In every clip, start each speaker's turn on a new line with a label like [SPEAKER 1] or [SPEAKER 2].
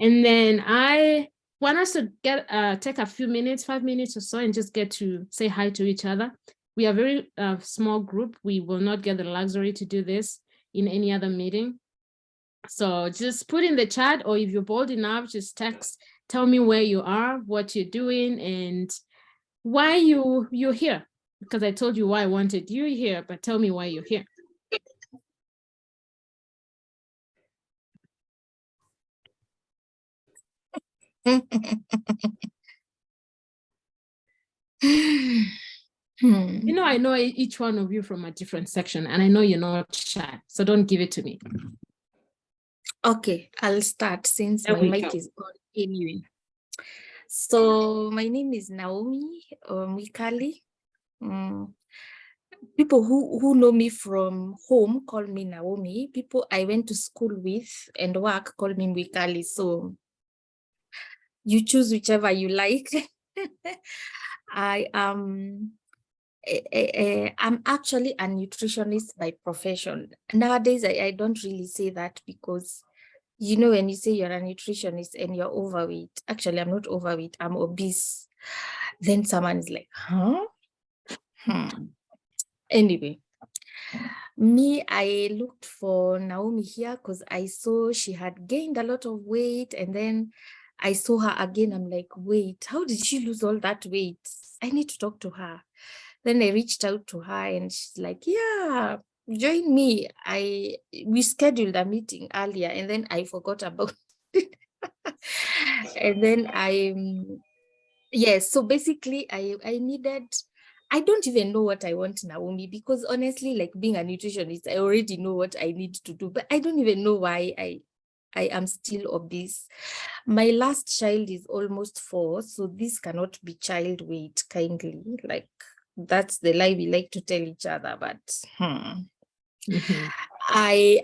[SPEAKER 1] And then I want us to take a few minutes, 5 minutes or so, and just get to say hi to each other. We are a very small group. We will not get the luxury to do this in any other meeting. So just put in the chat, or if you're bold enough, just text, tell me where you are, what you're doing, and why you're here. Because I told you why I wanted you here, but tell me why you're here. You know, I know each one of you from a different section, and I know you're not shy, so don't give it to me.
[SPEAKER 2] Okay, I'll start since my mic is on anyway. So my name is Naomi Mwikali. People who know me from home call me Naomi. People I went to school with and work call me Mwikali. So you choose whichever you like. I'm actually a nutritionist by profession. Nowadays, I don't really say that because, you know, when you say you're a nutritionist and you're overweight, actually, I'm not overweight, I'm obese. Then someone is like, huh? Anyway, me, I looked for Naomi here because I saw she had gained a lot of weight, and then I saw her again. I'm like, wait, how did she lose all that weight? I need to talk to her. Then I reached out to her and she's like, yeah, join me. We scheduled a meeting earlier and then I forgot about it. And then yes, so basically I needed, I don't even know what I want, Naomi, because honestly, like being a nutritionist, I already know what I need to do, but I don't even know why I am still obese. My last child is almost 4, so this cannot be child weight, kindly. Like, that's the lie we like to tell each other, but I've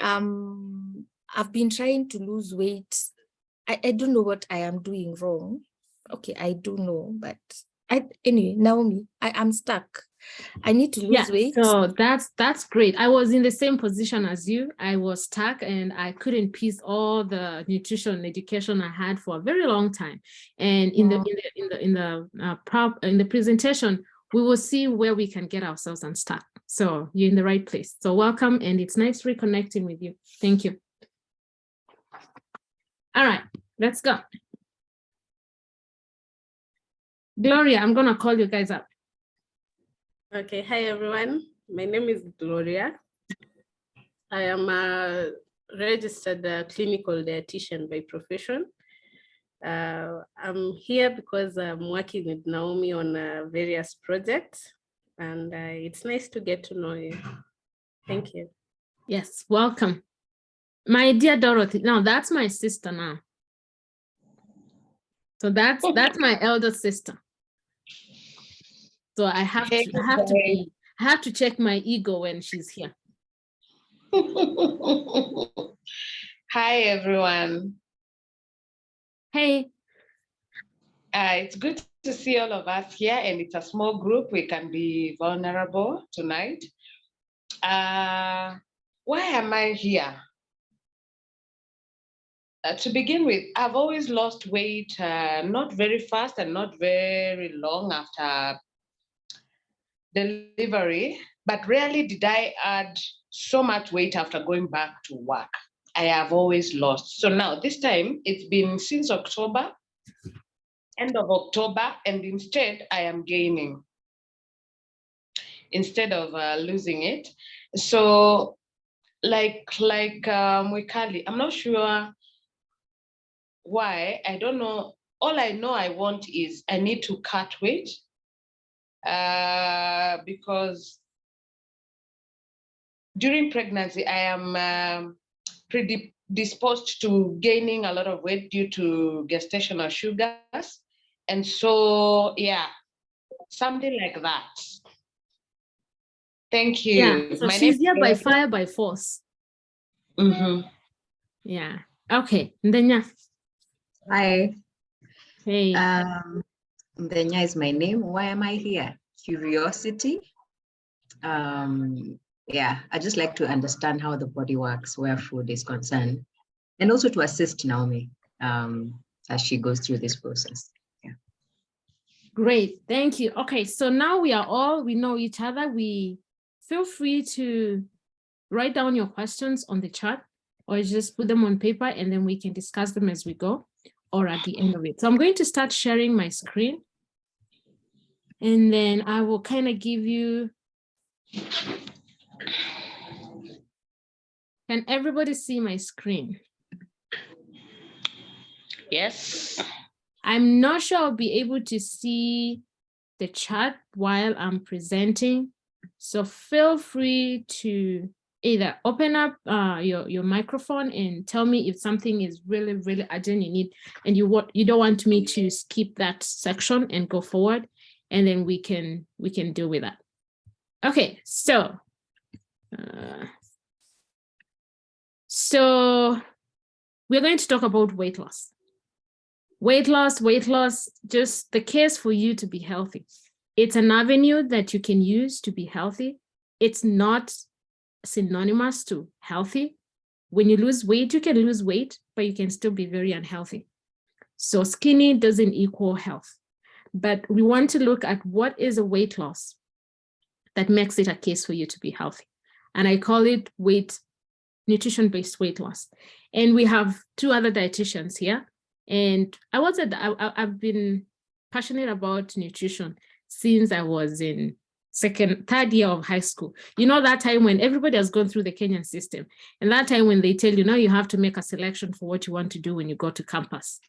[SPEAKER 2] been trying to lose weight. I don't know what I am doing wrong. Okay, I do know, but anyway, Naomi, I am stuck. I need to lose weight.
[SPEAKER 1] So that's great. I was in the same position as you. I was stuck and I couldn't piece all the nutrition education I had for a very long time. And in the presentation, we will see where we can get ourselves unstuck. So you're in the right place. So welcome, and it's nice reconnecting with you. Thank you. All right, let's go. Gloria, I'm gonna call you guys up.
[SPEAKER 3] Okay, hi everyone. My name is Gloria. I am a registered clinical dietitian by profession. I'm here because I'm working with Naomi on various projects, and it's nice to get to know you. Thank you.
[SPEAKER 1] Yes, welcome. My dear Dorothy, now that's my sister now. So that's my elder sister. So I have to check my ego when she's here.
[SPEAKER 4] Hi everyone.
[SPEAKER 1] Hey.
[SPEAKER 4] It's good to see all of us here, and it's a small group. We can be vulnerable tonight. Why am I here? To begin with, I've always lost weight, not very fast and not very long after delivery, but rarely did I add so much weight after going back to work. I have always lost. So now this time it's been since October, end of October, and instead I am gaining instead of losing it. So like Mwikali, I'm not sure why. I don't know. All I know I want is I need to cut weight because during pregnancy, I am predisposed to gaining a lot of weight due to gestational sugars. And so, yeah, something like that. Thank you.
[SPEAKER 1] Yeah, so she's here by fire, by force. Yeah. Okay, Ndenya.
[SPEAKER 5] Hi.
[SPEAKER 1] Hey.
[SPEAKER 5] Ndenya is my name. Why am I here? Curiosity. Yeah, I just like to understand how the body works where food is concerned, and also to assist Naomi. as she goes through this process. Yeah.
[SPEAKER 1] Great, thank you. Okay, so now we know each other. We feel free to write down your questions on the chat or just put them on paper and then we can discuss them as we go or at the end of it. So I'm going to start sharing my screen and then I will kind of give you, can everybody see my screen?
[SPEAKER 4] Yes.
[SPEAKER 1] I'm not sure I'll be able to see the chat while I'm presenting. So feel free to either open up your microphone and tell me if something is really, really urgent you need, and you don't want me to skip that section and go forward, and then we can deal with that. Okay, so we're going to talk about weight loss. Weight loss, just the case for you to be healthy. It's an avenue that you can use to be healthy. It's not synonymous to healthy. When you lose weight, you can lose weight, but you can still be very unhealthy. So skinny doesn't equal health. But we want to look at what is a weight loss that makes it a case for you to be healthy. And I call it nutrition-based weight loss. And we have two other dietitians here. And I've been passionate about nutrition since I was in third year of high school. You know, that time when everybody has gone through the Kenyan system, and that time when they tell you, now you have to make a selection for what you want to do when you go to campus.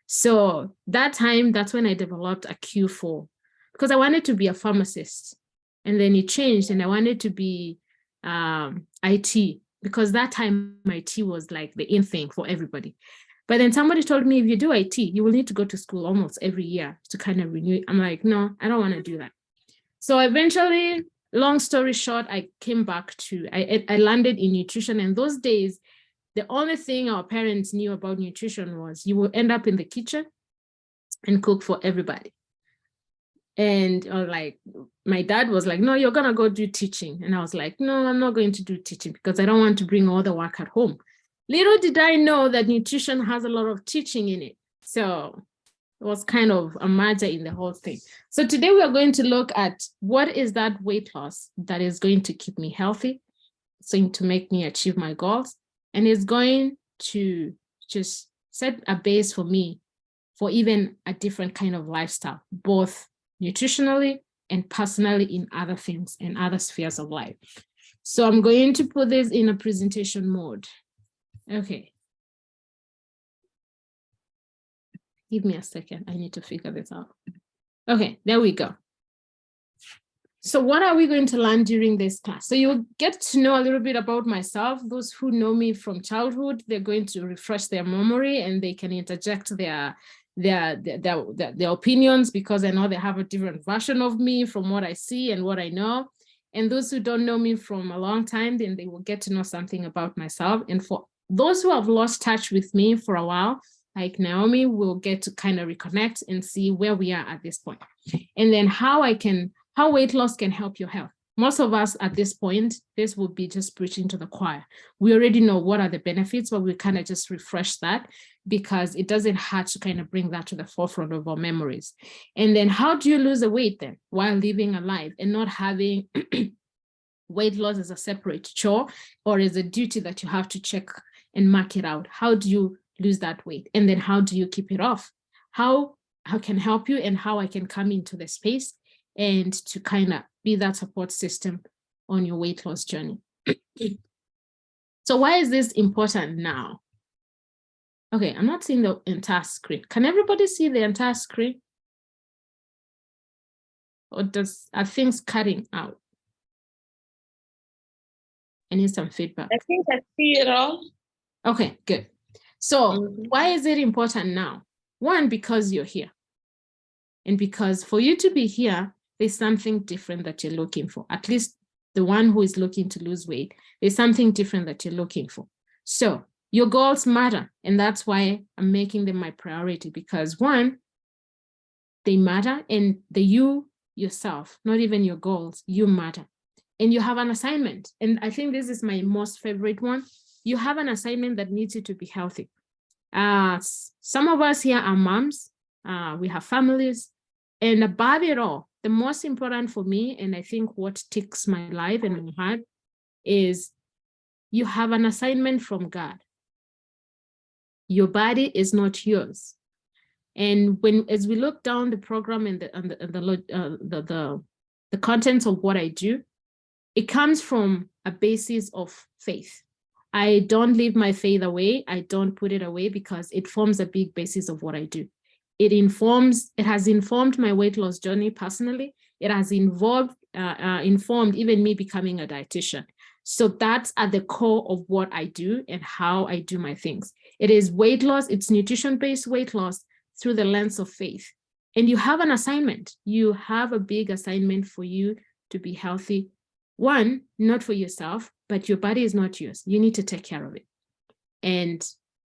[SPEAKER 1] So that's when I developed a cue for, because I wanted to be a pharmacist. And then it changed and I wanted to be IT, because that time IT was like the in thing for everybody. But then somebody told me, if you do IT, you will need to go to school almost every year to kind of renew it. I'm like, no, I don't want to do that. So eventually, long story short, I came back to, I landed in nutrition. And those days, the only thing our parents knew about nutrition was you will end up in the kitchen and cook for everybody. And like, my dad was like, no, you're going to go do teaching. And I was like, no, I'm not going to do teaching because I don't want to bring all the work at home. Little did I know that nutrition has a lot of teaching in it. So it was kind of a merger in the whole thing. So today we are going to look at what is that weight loss that is going to keep me healthy, it's going to make me achieve my goals, and it's going to just set a base for me for even a different kind of lifestyle, both nutritionally and personally in other things and other spheres of life. So I'm going to put this in a presentation mode. Okay. Give me a second. I need to figure this out. Okay, there we go. So what are we going to learn during this class? So you'll get to know a little bit about myself. Those who know me from childhood, they're going to refresh their memory and they can interject their opinions, because I know they have a different version of me from what I see and what I know. And those who don't know me from a long time, then they will get to know something about myself. And for those who have lost touch with me for a while, like Naomi, will get to kind of reconnect and see where we are at this point. And then how weight loss can help your health. Most of us at this point, this will be just preaching to the choir. We already know what are the benefits, but we kind of just refresh that because it doesn't hurt to kind of bring that to the forefront of our memories. And then how do you lose the weight then while living a life and not having weight loss as a separate chore or as a duty that you have to check and mark it out? How do you lose that weight? And then how do you keep it off? How can help you and how I can come into the space and to kind of be that support system on your weight loss journey. So why is this important now? Okay, I'm not seeing the entire screen. Can everybody see the entire screen? Or are things cutting out? I need some feedback.
[SPEAKER 4] I think I see it all.
[SPEAKER 1] Okay, good. So why is it important now? One, because you're here. And because for you to be here, there's something different that you're looking for. At least the one who is looking to lose weight, there's something different that you're looking for. So your goals matter. And that's why I'm making them my priority, because one, they matter, and you yourself, not even your goals, you matter. And you have an assignment. And I think this is my most favorite one. You have an assignment that needs you to be healthy. Some of us here are moms, we have families, and above it all, the most important for me, and I think what ticks my life and my heart, is you have an assignment from God. Your body is not yours. And as we look down the program and the contents of what I do, it comes from a basis of faith. I don't leave my faith away. I don't put it away because it forms a big basis of what I do. It has informed my weight loss journey personally. It has informed even me becoming a dietitian. So that's at the core of what I do and how I do my things. It is weight loss, it's nutrition-based weight loss through the lens of faith. And you have an assignment. You have a big assignment for you to be healthy. One, not for yourself, but your body is not yours. You need to take care of it. And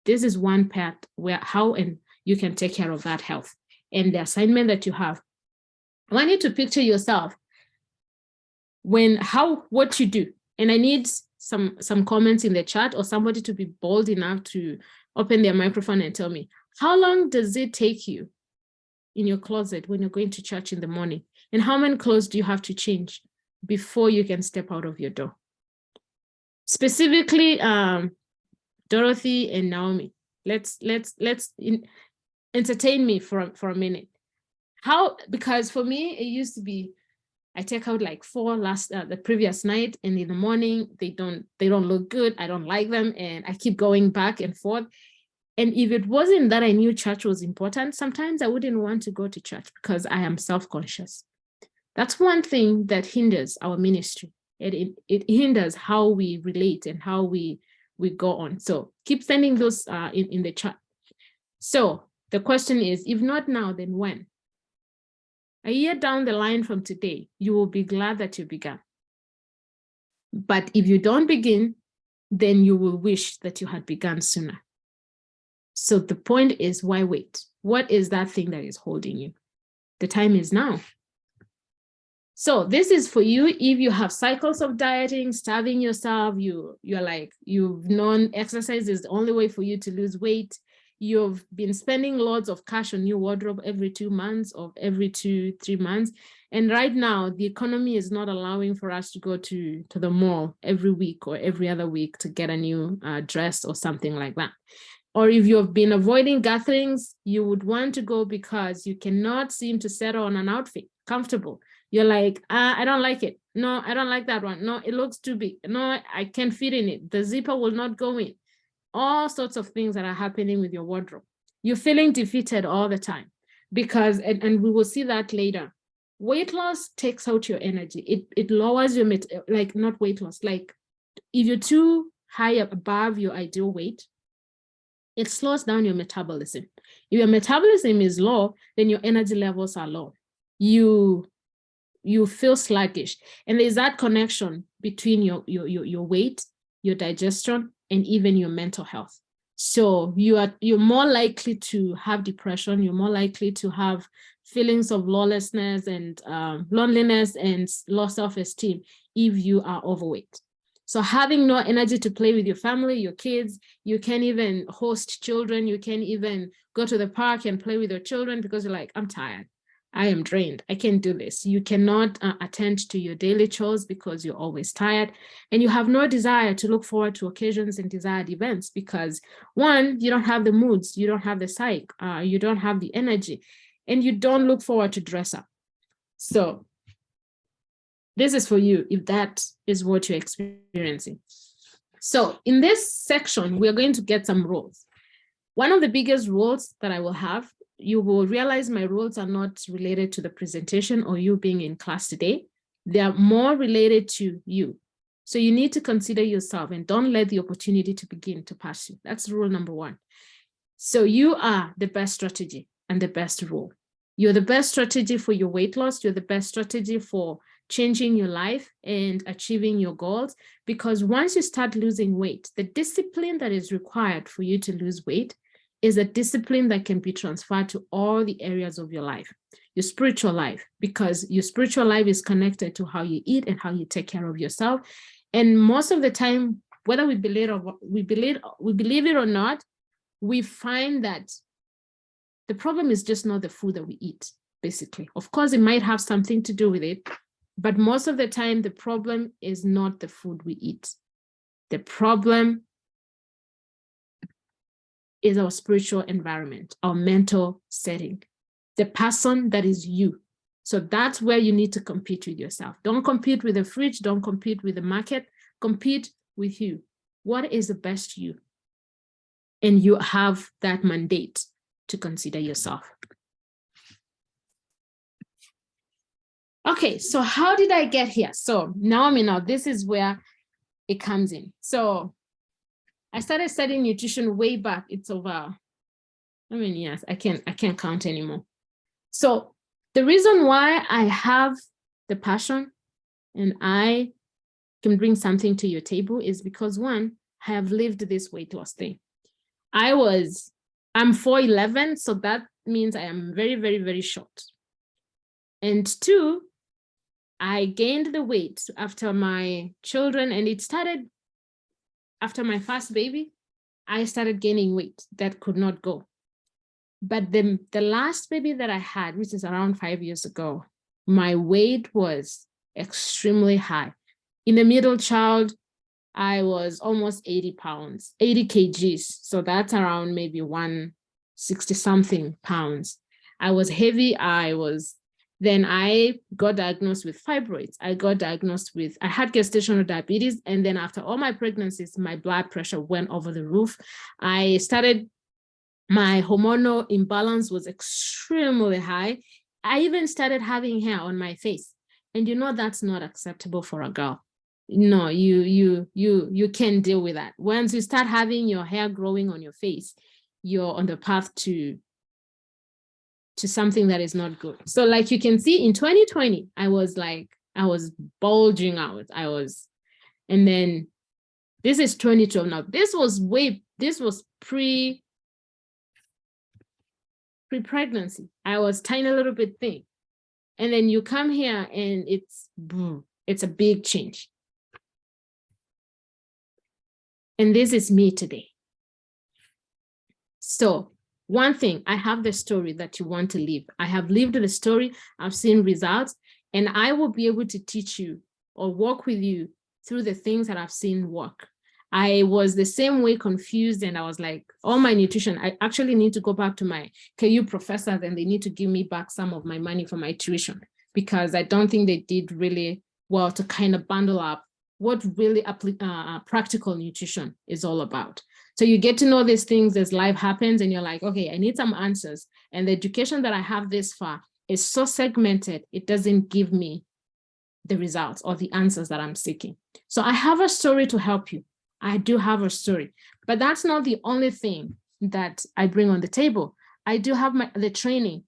[SPEAKER 1] this is one part where how and you can take care of that health and the assignment that you have. I want you to picture yourself what you do. And I need some comments in the chat or somebody to be bold enough to open their microphone and tell me, how long does it take you in your closet when you're going to church in the morning? And how many clothes do you have to change before you can step out of your door? Specifically, Dorothy and Naomi, let's entertain me for a minute. Because for me, it used to be, I take out like 4 the previous night, and in the morning, they don't look good. I don't like them. And I keep going back and forth. And if it wasn't that I knew church was important, sometimes I wouldn't want to go to church because I am self-conscious. That's one thing that hinders our ministry. It hinders how we relate and how we go on. So keep sending those in the chat. So the question is, if not now, then when? A year down the line from today, you will be glad that you began. But if you don't begin, then you will wish that you had begun sooner. So the point is, why wait? What is that thing that is holding you? The time is now. So this is for you if you have cycles of dieting, starving yourself, you've known exercise is the only way for you to lose weight. You've been spending loads of cash on new wardrobe every 2 months or every 2-3 months. And right now, the economy is not allowing for us to go to the mall every week or every other week to get a new dress or something like that. Or if you've been avoiding gatherings, you would want to go because you cannot seem to settle on an outfit, comfortable. You're like, I don't like it. No, I don't like that one. No, it looks too big. No, I can't fit in it. The zipper will not go in. All sorts of things that are happening with your wardrobe. You're feeling defeated all the time because, and we will see that later. Weight loss takes out your energy. It lowers your, not weight loss, like if you're too high above your ideal weight, it slows down your metabolism. If your metabolism is low, then your energy levels are low. You feel sluggish. And there's that connection between your weight, your digestion, and even your mental health. So you're more likely to have depression. You're more likely to have feelings of lawlessness and loneliness and low self-esteem if you are overweight. So having no energy to play with your family, your kids, you can't even host children. You can't even go to the park and play with your children because you're like, I'm tired. I am drained. I can't do this. You cannot attend to your daily chores because you're always tired, and you have no desire to look forward to occasions and desired events because, one, you don't have the moods, you don't have the psyche, you don't have the energy, and you don't look forward to dress up. So this is for you if that is what you're experiencing. So in this section, we're going to get some rules. One of the biggest rules that I will have, you will realize my rules are not related to the presentation or you being in class today. They are more related to you. So you need to consider yourself and don't let the opportunity to begin to pass you. That's rule number 1. So you are the best strategy and the best rule. You're the best strategy for your weight loss. You're the best strategy for changing your life and achieving your goals. Because once you start losing weight, the discipline that is required for you to lose weight is a discipline that can be transferred to all the areas of your life, your spiritual life, because your spiritual life is connected to how you eat and how you take care of yourself. And most of the time, whether we believe it or not, we find that the problem is just not the food that we eat, basically. Of course, it might have something to do with it, but most of the time, the problem is not the food we eat. The problem is our spiritual environment, our mental setting, the person that is you. So that's where you need to compete with yourself. Don't compete with the fridge, don't compete with the market, compete with you. What is the best you? And you have that mandate to consider yourself. Okay, so how did I get here? So Naomi, now this is where it comes in. So I started studying nutrition way back. It's over, how many years? I can't count anymore. So the reason why I have the passion and I can bring something to your table is because, one, I have lived this weight loss thing. I'm 4'11", so that means I am very, very, very short. And two, I gained the weight after my children, and it started after my first baby. I started gaining weight that could not go. But the last baby that I had, which is around 5 years ago, my weight was extremely high. In the middle child, I was almost 80 pounds, 80 kgs. So that's around maybe 160 something pounds. I was heavy. Then I got diagnosed with fibroids. I had gestational diabetes. And then after all my pregnancies, my blood pressure went over the roof. My hormonal imbalance was extremely high. I even started having hair on my face. And you know, that's not acceptable for a girl. No, you can't deal with that. Once you start having your hair growing on your face, you're on the path to something that is not good. So like you can see in 2020, I was bulging out. And then this is 2012 now. This was pre-pregnancy. I was tiny, little bit thin. And then you come here and it's a big change. And this is me today. So one thing, I have the story that you want to live. I have lived the story, I've seen results, and I will be able to teach you or walk with you through the things that I've seen work. I was the same way confused, and I was like, all my nutrition, I actually need to go back to my KU professors and they need to give me back some of my money for my tuition, because I don't think they did really well to kind of bundle up what really practical nutrition is all about. So you get to know these things as life happens and you're like, okay, I need some answers. And the education that I have this far is so segmented, it doesn't give me the results or the answers that I'm seeking. So I have a story to help you. I do have a story, but that's not the only thing that I bring on the table. I do have the training.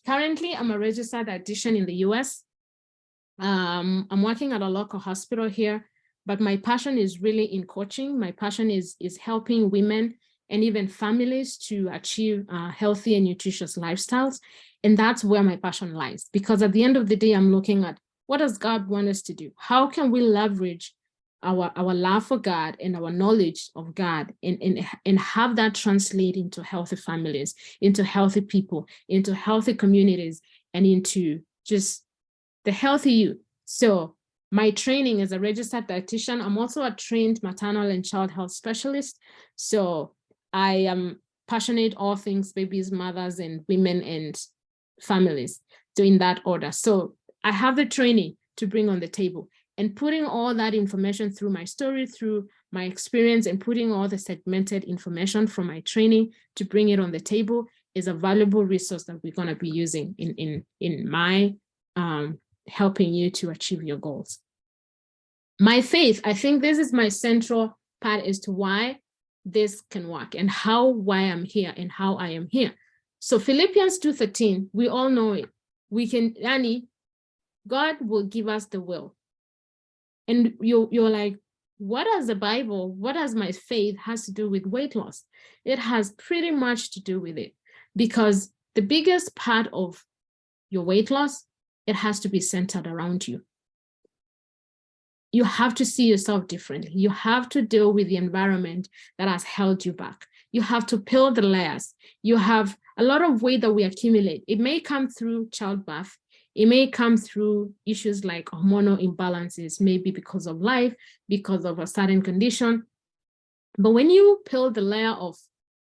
[SPEAKER 1] Currently, I'm a registered dietitian in the US. I'm working at a local hospital here, but my passion is really in coaching. My passion is helping women and even families to achieve healthy and nutritious lifestyles. And that's where my passion lies, because at the end of the day, I'm looking at what does God want us to do? How can we leverage our love for God and our knowledge of God and have that translate into healthy families, into healthy people, into healthy communities, and into just the healthy you. So my training as a registered dietitian, I'm also a trained maternal and child health specialist. So I am passionate all things babies, mothers, and women and families. So in that order. So I have the training to bring on the table, and putting all that information through my story, through my experience, and putting all the segmented information from my training to bring it on the table is a valuable resource that we're going to be using in my helping you to achieve your goals. My faith, I think this is my central part as to why this can work and why I'm here and how I am here. So Philippians 2:13, we all know it. We can, Annie, God will give us the will. And you're like, what does the Bible, what does my faith has to do with weight loss? It has pretty much to do with it, because the biggest part of your weight loss, it has to be centered around you. You have to see yourself differently. You have to deal with the environment that has held you back. You have to peel the layers. You have a lot of weight that we accumulate. It may come through childbirth. It may come through issues like hormonal imbalances, maybe because of life, because of a certain condition. But when you peel the layer of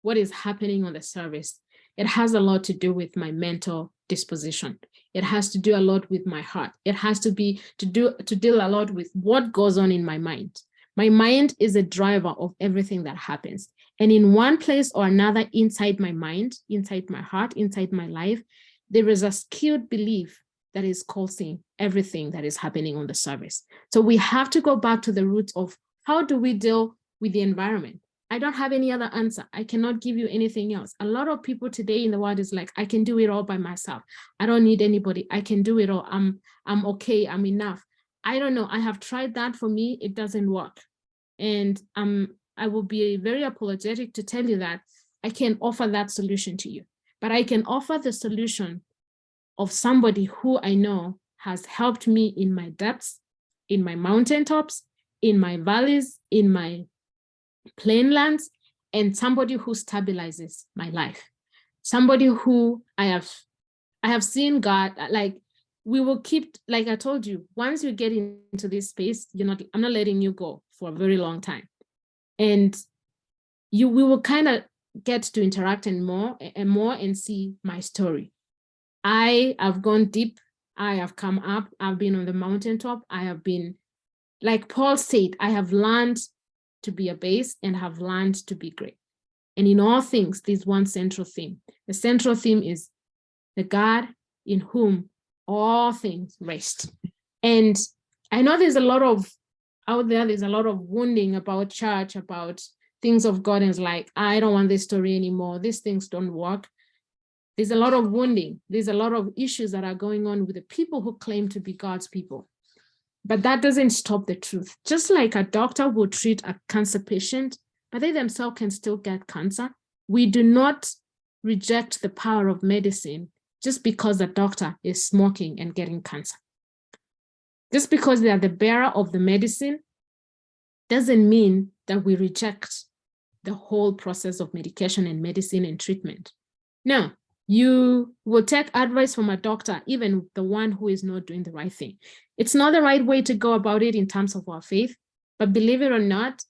[SPEAKER 1] what is happening on the surface, it has a lot to do with my mental disposition. It has to do a lot with my heart. It has to deal a lot with what goes on in my mind. My mind is a driver of everything that happens. And in one place or another inside my mind, inside my heart, inside my life, there is a skewed belief that is causing everything that is happening on the surface. So we have to go back to the roots of how do we deal with the environment? I don't have any other answer. I cannot give you anything else. A lot of people today in the world is like, I can do it all by myself. I don't need anybody. I can do it all. I'm okay. I'm enough. I don't know. I have tried that. For me, it doesn't work. And I will be very apologetic to tell you that I can offer that solution to you, but I can offer the solution of somebody who I know has helped me in my depths, in my mountaintops, in my valleys, in my plainlands, and somebody who stabilizes my life. Somebody who I have seen God, like we will keep, like I told you, once you get into this space, I'm not letting you go for a very long time. And we will kind of get to interact and more and see my story. I have gone deep. I have come up. I've been on the mountaintop. I have been, like Paul said, I have learned to be a base and have learned to be great. And in all things, there's one central theme. The central theme is the God in whom all things rest. And I know there's a lot of out there, there's a lot of wounding about church, about things of God, and it's like, I don't want this story anymore. These things don't work. There's a lot of wounding. There's a lot of issues that are going on with the people who claim to be God's people. But that doesn't stop the truth. Just like a doctor will treat a cancer patient, but they themselves can still get cancer. We do not reject the power of medicine just because the doctor is smoking and getting cancer. Just because they are the bearer of the medicine doesn't mean that we reject the whole process of medication and medicine and treatment. No, you will take advice from a doctor, even the one who is not doing the right thing. It's not the right way to go about it in terms of our faith, but believe it or not,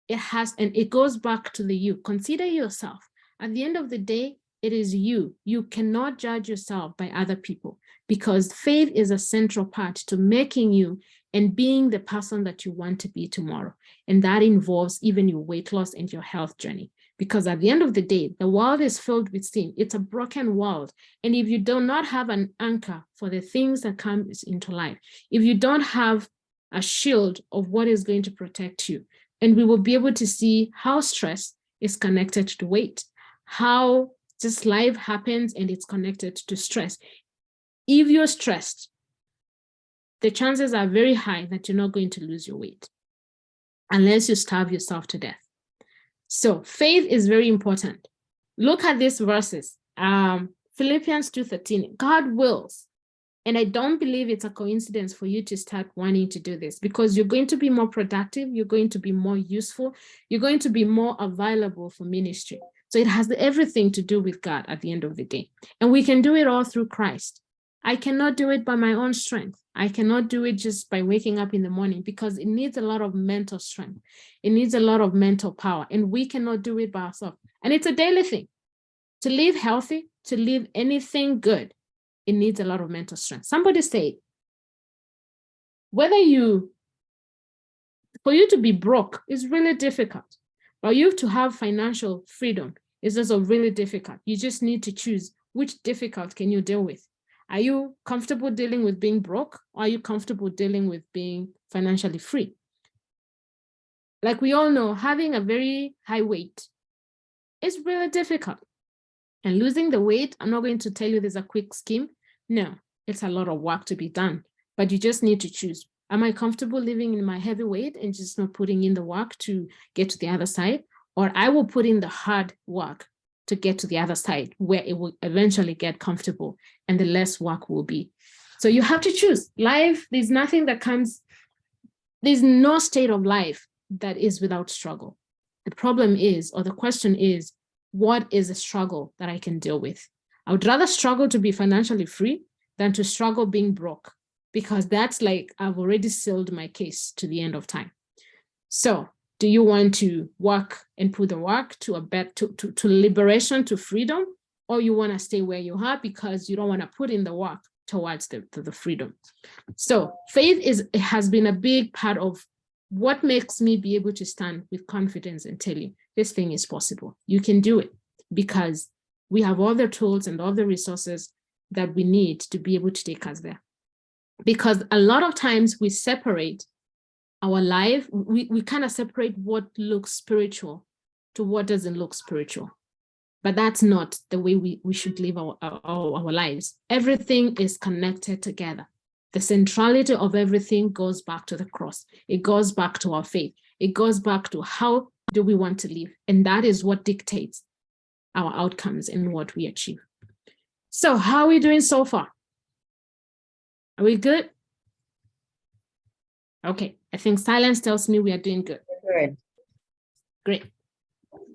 [SPEAKER 1] it has, and it goes back to the you. Consider yourself. At the end of the day, it is you. You cannot judge yourself by other people, because faith is a central part to making you and being the person that you want to be tomorrow. And that involves even your weight loss and your health journey. Because at the end of the day, the world is filled with sin. It's a broken world. And if you do not have an anchor for the things that come into life, if you don't have a shield of what is going to protect you, and we will be able to see how stress is connected to weight, how just life happens and it's connected to stress. If you're stressed, the chances are very high that you're not going to lose your weight unless you starve yourself to death. So faith is very important. Look at these verses. Philippians 2:13, God wills. And I don't believe it's a coincidence for you to start wanting to do this, because you're going to be more productive, you're going to be more useful, you're going to be more available for ministry. So it has everything to do with God at the end of the day. And we can do it all through Christ. I cannot do it by my own strength. I cannot do it just by waking up in the morning, because it needs a lot of mental strength. It needs a lot of mental power, and we cannot do it by ourselves. And it's a daily thing. To live healthy, to live anything good, it needs a lot of mental strength. Somebody said, for you to be broke is really difficult. For you to have financial freedom is also really difficult. You just need to choose which difficult can you deal with. Are you comfortable dealing with being broke, or are you comfortable dealing with being financially free? Like we all know, having a very high weight is really difficult. And losing the weight, I'm not going to tell you there's a quick scheme. No, it's a lot of work to be done, but you just need to choose. Am I comfortable living in my heavy weight and just not putting in the work to get to the other side? Or I will put in the hard work to get to the other side, where it will eventually get comfortable and the less work will be. So you have to choose. Life, there's nothing that comes, there's no state of life that is without struggle. The problem is, or the question is, what is a struggle that I can deal with? I would rather struggle to be financially free than to struggle being broke, because that's like, I've already sealed my case to the end of time. So do you want to work and put the work to to liberation, to freedom, or you want to stay where you are because you don't want to put in the work towards the freedom? So faith has been a big part of what makes me be able to stand with confidence and tell you this thing is possible. You can do it, because we have all the tools and all the resources that we need to be able to take us there. Because a lot of times we separate our life, we kind of separate what looks spiritual to what doesn't look spiritual. But that's not the way we should live our lives. Everything is connected together. The centrality of everything goes back to the cross. It goes back to our faith. It goes back to how do we want to live? And that is what dictates our outcomes and what we achieve. So how are we doing so far? Are we good? Okay, I think silence tells me we are doing good.
[SPEAKER 2] Good.
[SPEAKER 1] Great.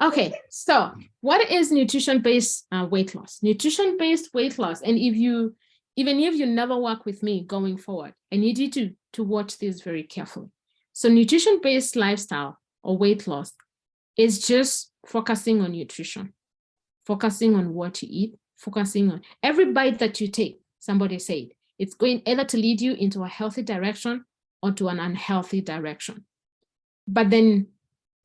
[SPEAKER 1] Okay, so what is nutrition-based weight loss? Nutrition-based weight loss, and even if you never work with me going forward, I need you to watch this very carefully. So nutrition-based lifestyle or weight loss is just focusing on nutrition, focusing on what you eat, focusing on every bite that you take. Somebody said it's going either to lead you into a healthy direction or to an unhealthy direction. But then,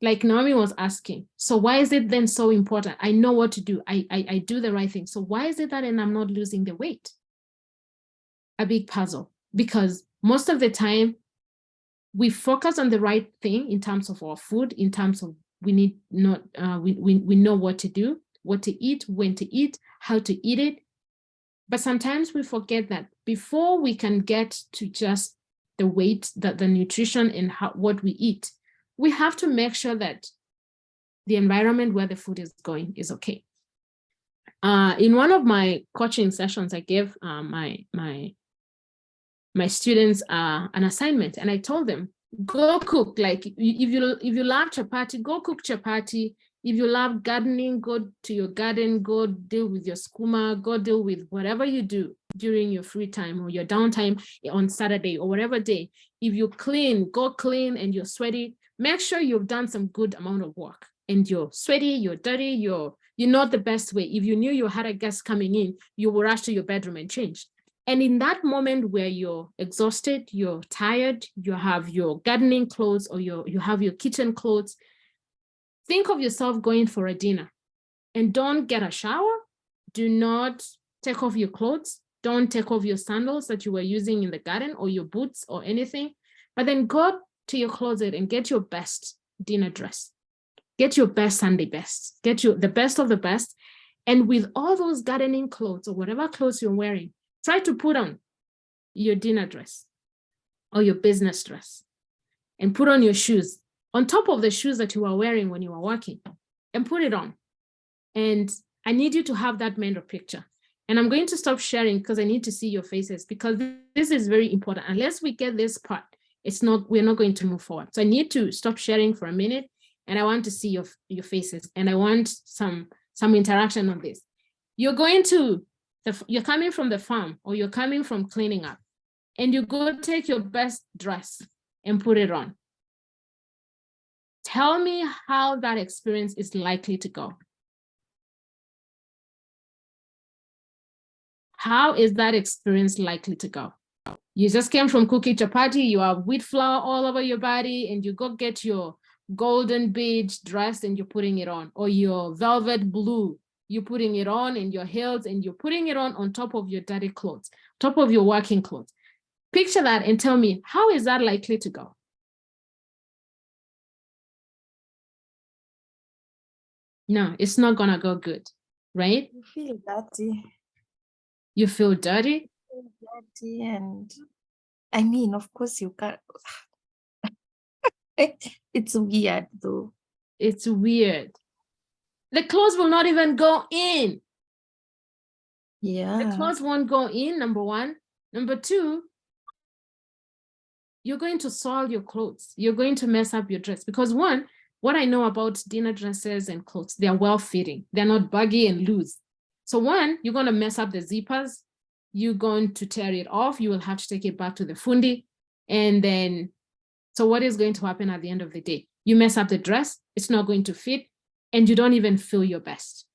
[SPEAKER 1] like Naomi was asking, so why is it then so important? I know what to do. I do the right thing. So why is it that and I'm not losing the weight? A big puzzle, because most of the time we focus on the right thing in terms of our food, in terms of we know what to do, what to eat, when to eat, how to eat it. But sometimes we forget that before we can get to just the weight, the nutrition and what we eat, we have to make sure that the environment where the food is going is okay. In one of my coaching sessions, I gave my students an assignment, and I told them, go cook. Like if you love chapati, go cook chapati. If you love gardening, go to your garden, go deal with your skuma, go deal with whatever you do during your free time or your downtime on Saturday or whatever day. If you clean, go clean, and you're sweaty, make sure you've done some good amount of work. And you're sweaty, you're dirty, you're not the best way. If you knew you had a guest coming in, you would rush to your bedroom and change. And in that moment where you're exhausted, you're tired, you have your gardening clothes or you have your kitchen clothes, think of yourself going for a dinner and don't get a shower. Do not take off your clothes. Don't take off your sandals that you were using in the garden or your boots or anything, but then go to your closet and get your best dinner dress. Get your best Sunday best. Get the best of the best. And with all those gardening clothes or whatever clothes you're wearing, try to put on your dinner dress or your business dress and put on your shoes on top of the shoes that you were wearing when you were working, and put it on. And I need you to have that mental picture. And I'm going to stop sharing because I need to see your faces, because this is very important. Unless we get this part, we're not going to move forward. So I need to stop sharing for a minute, and I want to see your faces, and I want some interaction on this. You're coming from the farm, or you're coming from cleaning up, and you go take your best dress and put it on. Tell me how that experience is likely to go. How is that experience likely to go? You just came from cooking chapati, you have wheat flour all over your body, and you go get your golden beige dress and you're putting it on, or your velvet blue, you're putting it on in your heels, and you're putting it on top of your dirty clothes, top of your working clothes. Picture that and tell me, how is that likely to go? No, it's not gonna go good, right?
[SPEAKER 2] You feel dirty.
[SPEAKER 1] You feel dirty?
[SPEAKER 2] Dirty, and I mean, of course you can't. It's weird though.
[SPEAKER 1] It's weird. The clothes will not even go in.
[SPEAKER 2] Yeah.
[SPEAKER 1] The clothes won't go in, number one. Number two, you're going to soil your clothes. You're going to mess up your dress, because one, what I know about dinner dresses and clothes, they're well-fitting. They're not baggy and loose. So one, you're going to mess up the zippers. You're going to tear it off. You will have to take it back to the fundi. And then, so what is going to happen at the end of the day? You mess up the dress, it's not going to fit, and you don't even feel your best.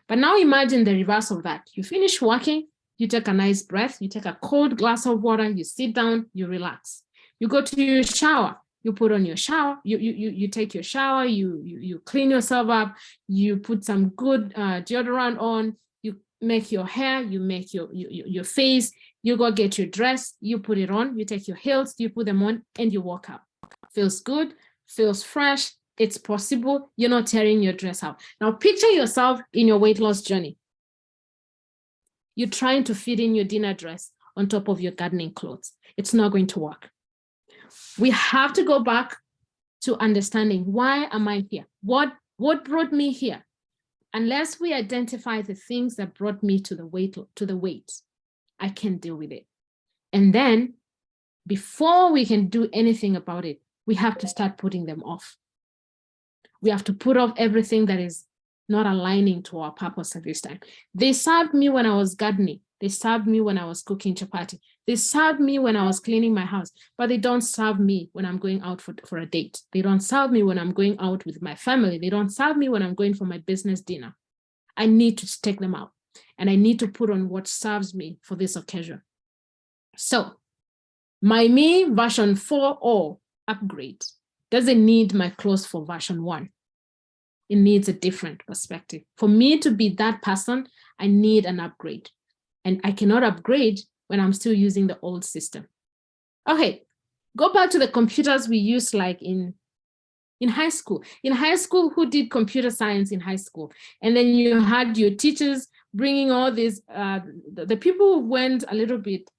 [SPEAKER 1] But now imagine the reverse of that. You finish working, you take a nice breath, you take a cold glass of water, you sit down, you relax. You go to your shower, you put on your shower, you take your shower, you clean yourself up, you put some good deodorant on, you make your hair, you make your face, you go get your dress, you put it on, you take your heels, you put them on, and you walk out. Feels good, feels fresh, it's possible, you're not tearing your dress out. Now picture yourself in your weight loss journey. You're trying to fit in your dinner dress on top of your gardening clothes. It's not going to work. We have to go back to understanding, why am I here? What brought me here? Unless we identify the things that brought me to the weight, I can't deal with it. And then before we can do anything about it, we have to start putting them off. We have to put off everything that is not aligning to our purpose at this time. They served me when I was gardening. They served me when I was cooking chapati. They served me when I was cleaning my house, but they don't serve me when I'm going out for a date. They don't serve me when I'm going out with my family. They don't serve me when I'm going for my business dinner. I need to take them out, and I need to put on what serves me for this occasion. So my me version 4 or upgrade doesn't need my clothes for version 1. It needs a different perspective. For me to be that person, I need an upgrade. And I cannot upgrade when I'm still using the old system. Okay, go back to the computers we used like in high school. In high school, who did computer science in high school? And then you had your teachers bringing all these, the people who went a little bit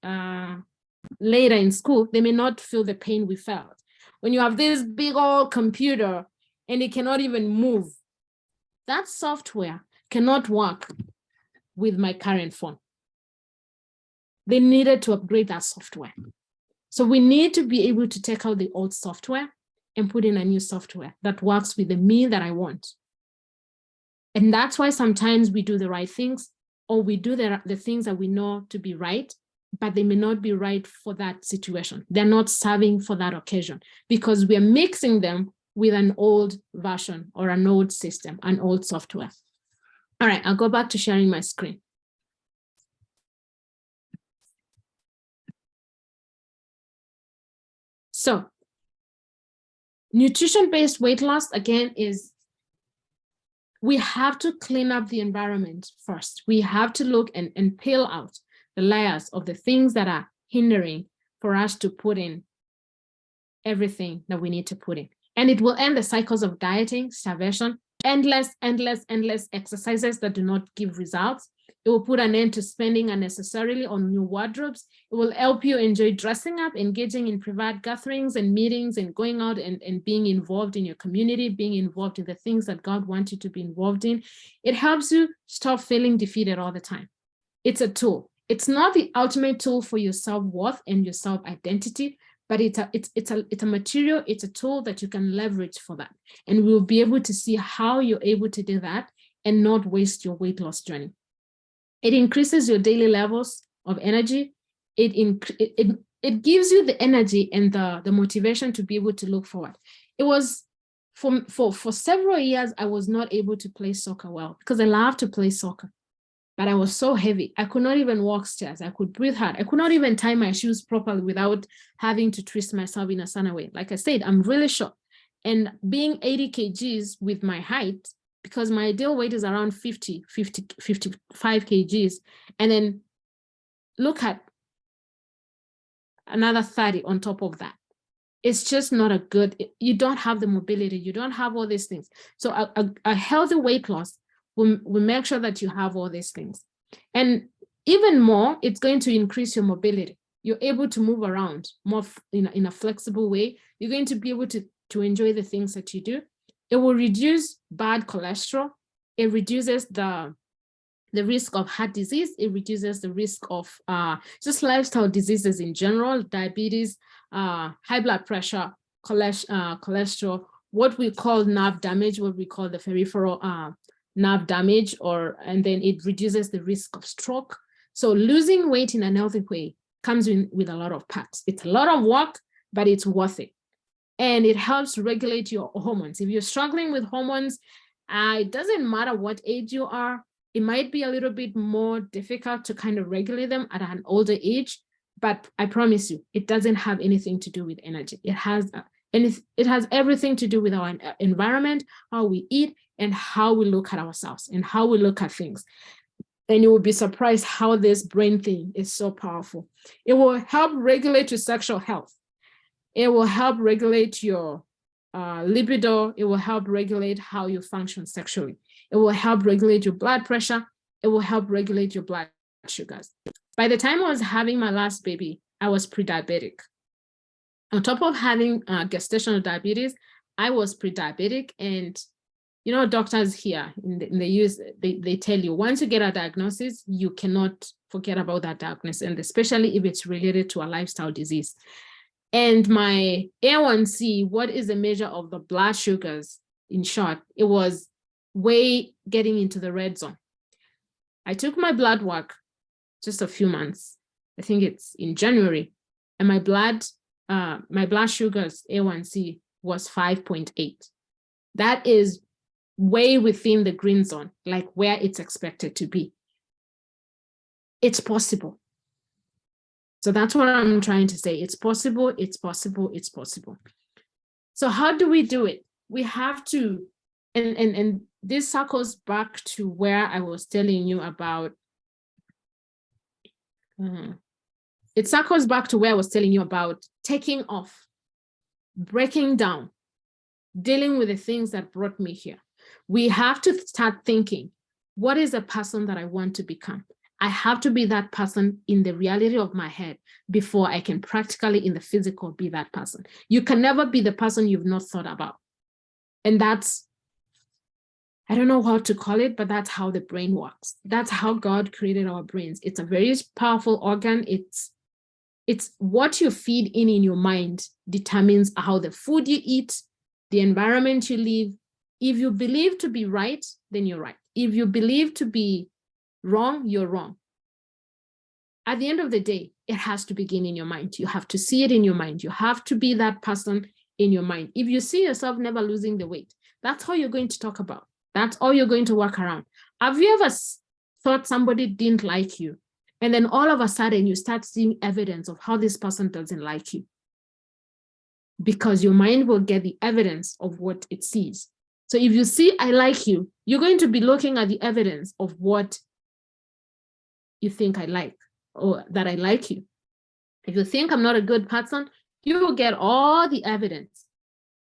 [SPEAKER 1] later in school, they may not feel the pain we felt. When you have this big old computer and it cannot even move, that software cannot work with my current phone. They needed to upgrade that software. So we need to be able to take out the old software and put in a new software that works with the me that I want. And that's why sometimes we do the right things, or we do the things that we know to be right, but they may not be right for that situation. They're not serving for that occasion because we're mixing them with an old version or an old system, an old software. All right, I'll go back to sharing my screen. So nutrition-based weight loss, again, is we have to clean up the environment first. We have to look and peel out the layers of the things that are hindering for us to put in everything that we need to put in. And it will end the cycles of dieting, starvation, endless exercises that do not give results. It will put an end to spending unnecessarily on new wardrobes. It will help you enjoy dressing up, engaging in private gatherings and meetings, and going out and being involved in your community, being involved in the things that God wants you to be involved in. It helps you stop feeling defeated all the time. It's a tool. It's not the ultimate tool for your self-worth and your self-identity, but it's a material, it's a tool that you can leverage for that. And we'll be able to see how you're able to do that and not waste your weight loss journey. It increases your daily levels of energy. It gives you the energy and the motivation to be able to look forward. It was for several years, I was not able to play soccer well because I love to play soccer, but I was so heavy. I could not even walk stairs. I could breathe hard. I could not even tie my shoes properly without having to twist myself in a certain way. Like I said, I'm really short, and being 80 kgs with my height, because my ideal weight is around 55 kgs. And then look at another 30 on top of that. It's just not a good, you don't have the mobility, you don't have all these things. So a healthy weight loss will make sure that you have all these things. And even more, it's going to increase your mobility. You're able to move around more in a flexible way. You're going to be able to enjoy the things that you do. It will reduce bad cholesterol. It reduces the risk of heart disease. It reduces the risk of just lifestyle diseases in general, diabetes, high blood pressure, cholesterol, what we call nerve damage, what we call the peripheral nerve damage, and then it reduces the risk of stroke. So losing weight in a healthy way comes in with a lot of perks. It's a lot of work, but it's worth it. And it helps regulate your hormones. If you're struggling with hormones, it doesn't matter what age you are. It might be a little bit more difficult to kind of regulate them at an older age, but I promise you, it doesn't have anything to do with energy. It has everything to do with our environment, how we eat, and how we look at ourselves and how we look at things. And you will be surprised how this brain thing is so powerful. It will help regulate your sexual health. It will help regulate your libido. It will help regulate how you function sexually. It will help regulate your blood pressure. It will help regulate your blood sugars. By the time I was having my last baby, I was pre-diabetic. On top of having gestational diabetes, I was pre-diabetic. And you know, doctors here in the US, they tell you once you get a diagnosis, you cannot forget about that diagnosis, and especially if it's related to a lifestyle disease. And my A1C, what is a measure of the blood sugars, in short, it was way getting into the red zone. I took my blood work just a few months, I think it's in January, and my blood sugars, A1C, was 5.8. That is way within the green zone, like where it's expected to be. It's possible. So that's what I'm trying to say. It's possible, it's possible, it's possible. So how do we do it? We have to, and this circles back to where I was telling you about, it circles back to where I was telling you about taking off, breaking down, dealing with the things that brought me here. We have to start thinking, what is the person that I want to become? I have to be that person in the reality of my head before I can practically in the physical be that person. You can never be the person you've not thought about. And that's, I don't know how to call it, but that's how the brain works. That's how God created our brains. It's a very powerful organ. It's what you feed in your mind determines how the food you eat, the environment you live. If you believe to be right, then you're right. If you believe to be wrong, you're wrong. At the end of the day, it has to begin in your mind. You have to see it in your mind. You have to be that person in your mind. If you see yourself never losing the weight, that's all you're going to talk about. That's all you're going to work around. Have you ever thought somebody didn't like you? And then all of a sudden you start seeing evidence of how this person doesn't like you. Because your mind will get the evidence of what it sees. So if you see, I like you, you're going to be looking at the evidence of what you think I like, or that I like you. If you think I'm not a good person, you will get all the evidence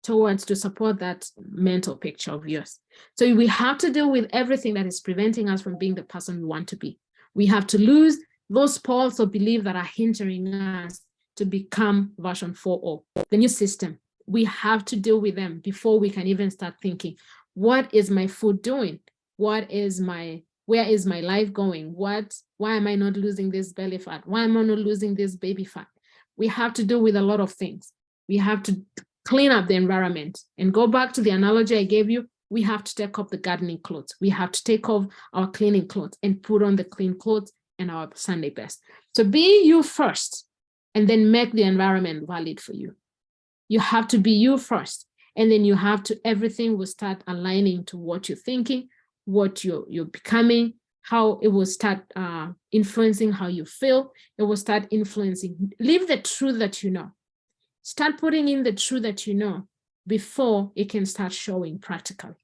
[SPEAKER 1] towards to support that mental picture of yours. So we have to deal with everything that is preventing us from being the person we want to be. We have to lose those poles of belief that are hindering us to become version 4.0, the new system. We have to deal with them before we can even start thinking, what is my food doing? Where is my life going? Why am I not losing this belly fat? Why am I not losing this baby fat? We have to deal with a lot of things. We have to clean up the environment and go back to the analogy I gave you. We have to take off the gardening clothes. We have to take off our cleaning clothes and put on the clean clothes and our Sunday best. So be you first and then make the environment valid for you. You have to be you first. And then you have to, everything will start aligning to what you're thinking, what you're becoming, how it will start influencing how you feel. It will start influencing. Live the truth that you know. Start putting in the truth that you know before it can start showing practically.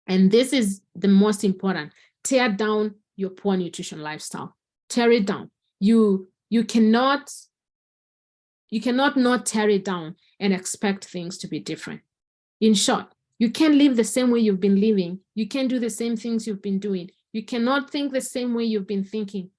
[SPEAKER 1] And this is the most important. Tear down your poor nutrition lifestyle. Tear it down. You cannot not tear it down and expect things to be different. In short, you can't live the same way you've been living. You can't do the same things you've been doing. You cannot think the same way you've been thinking.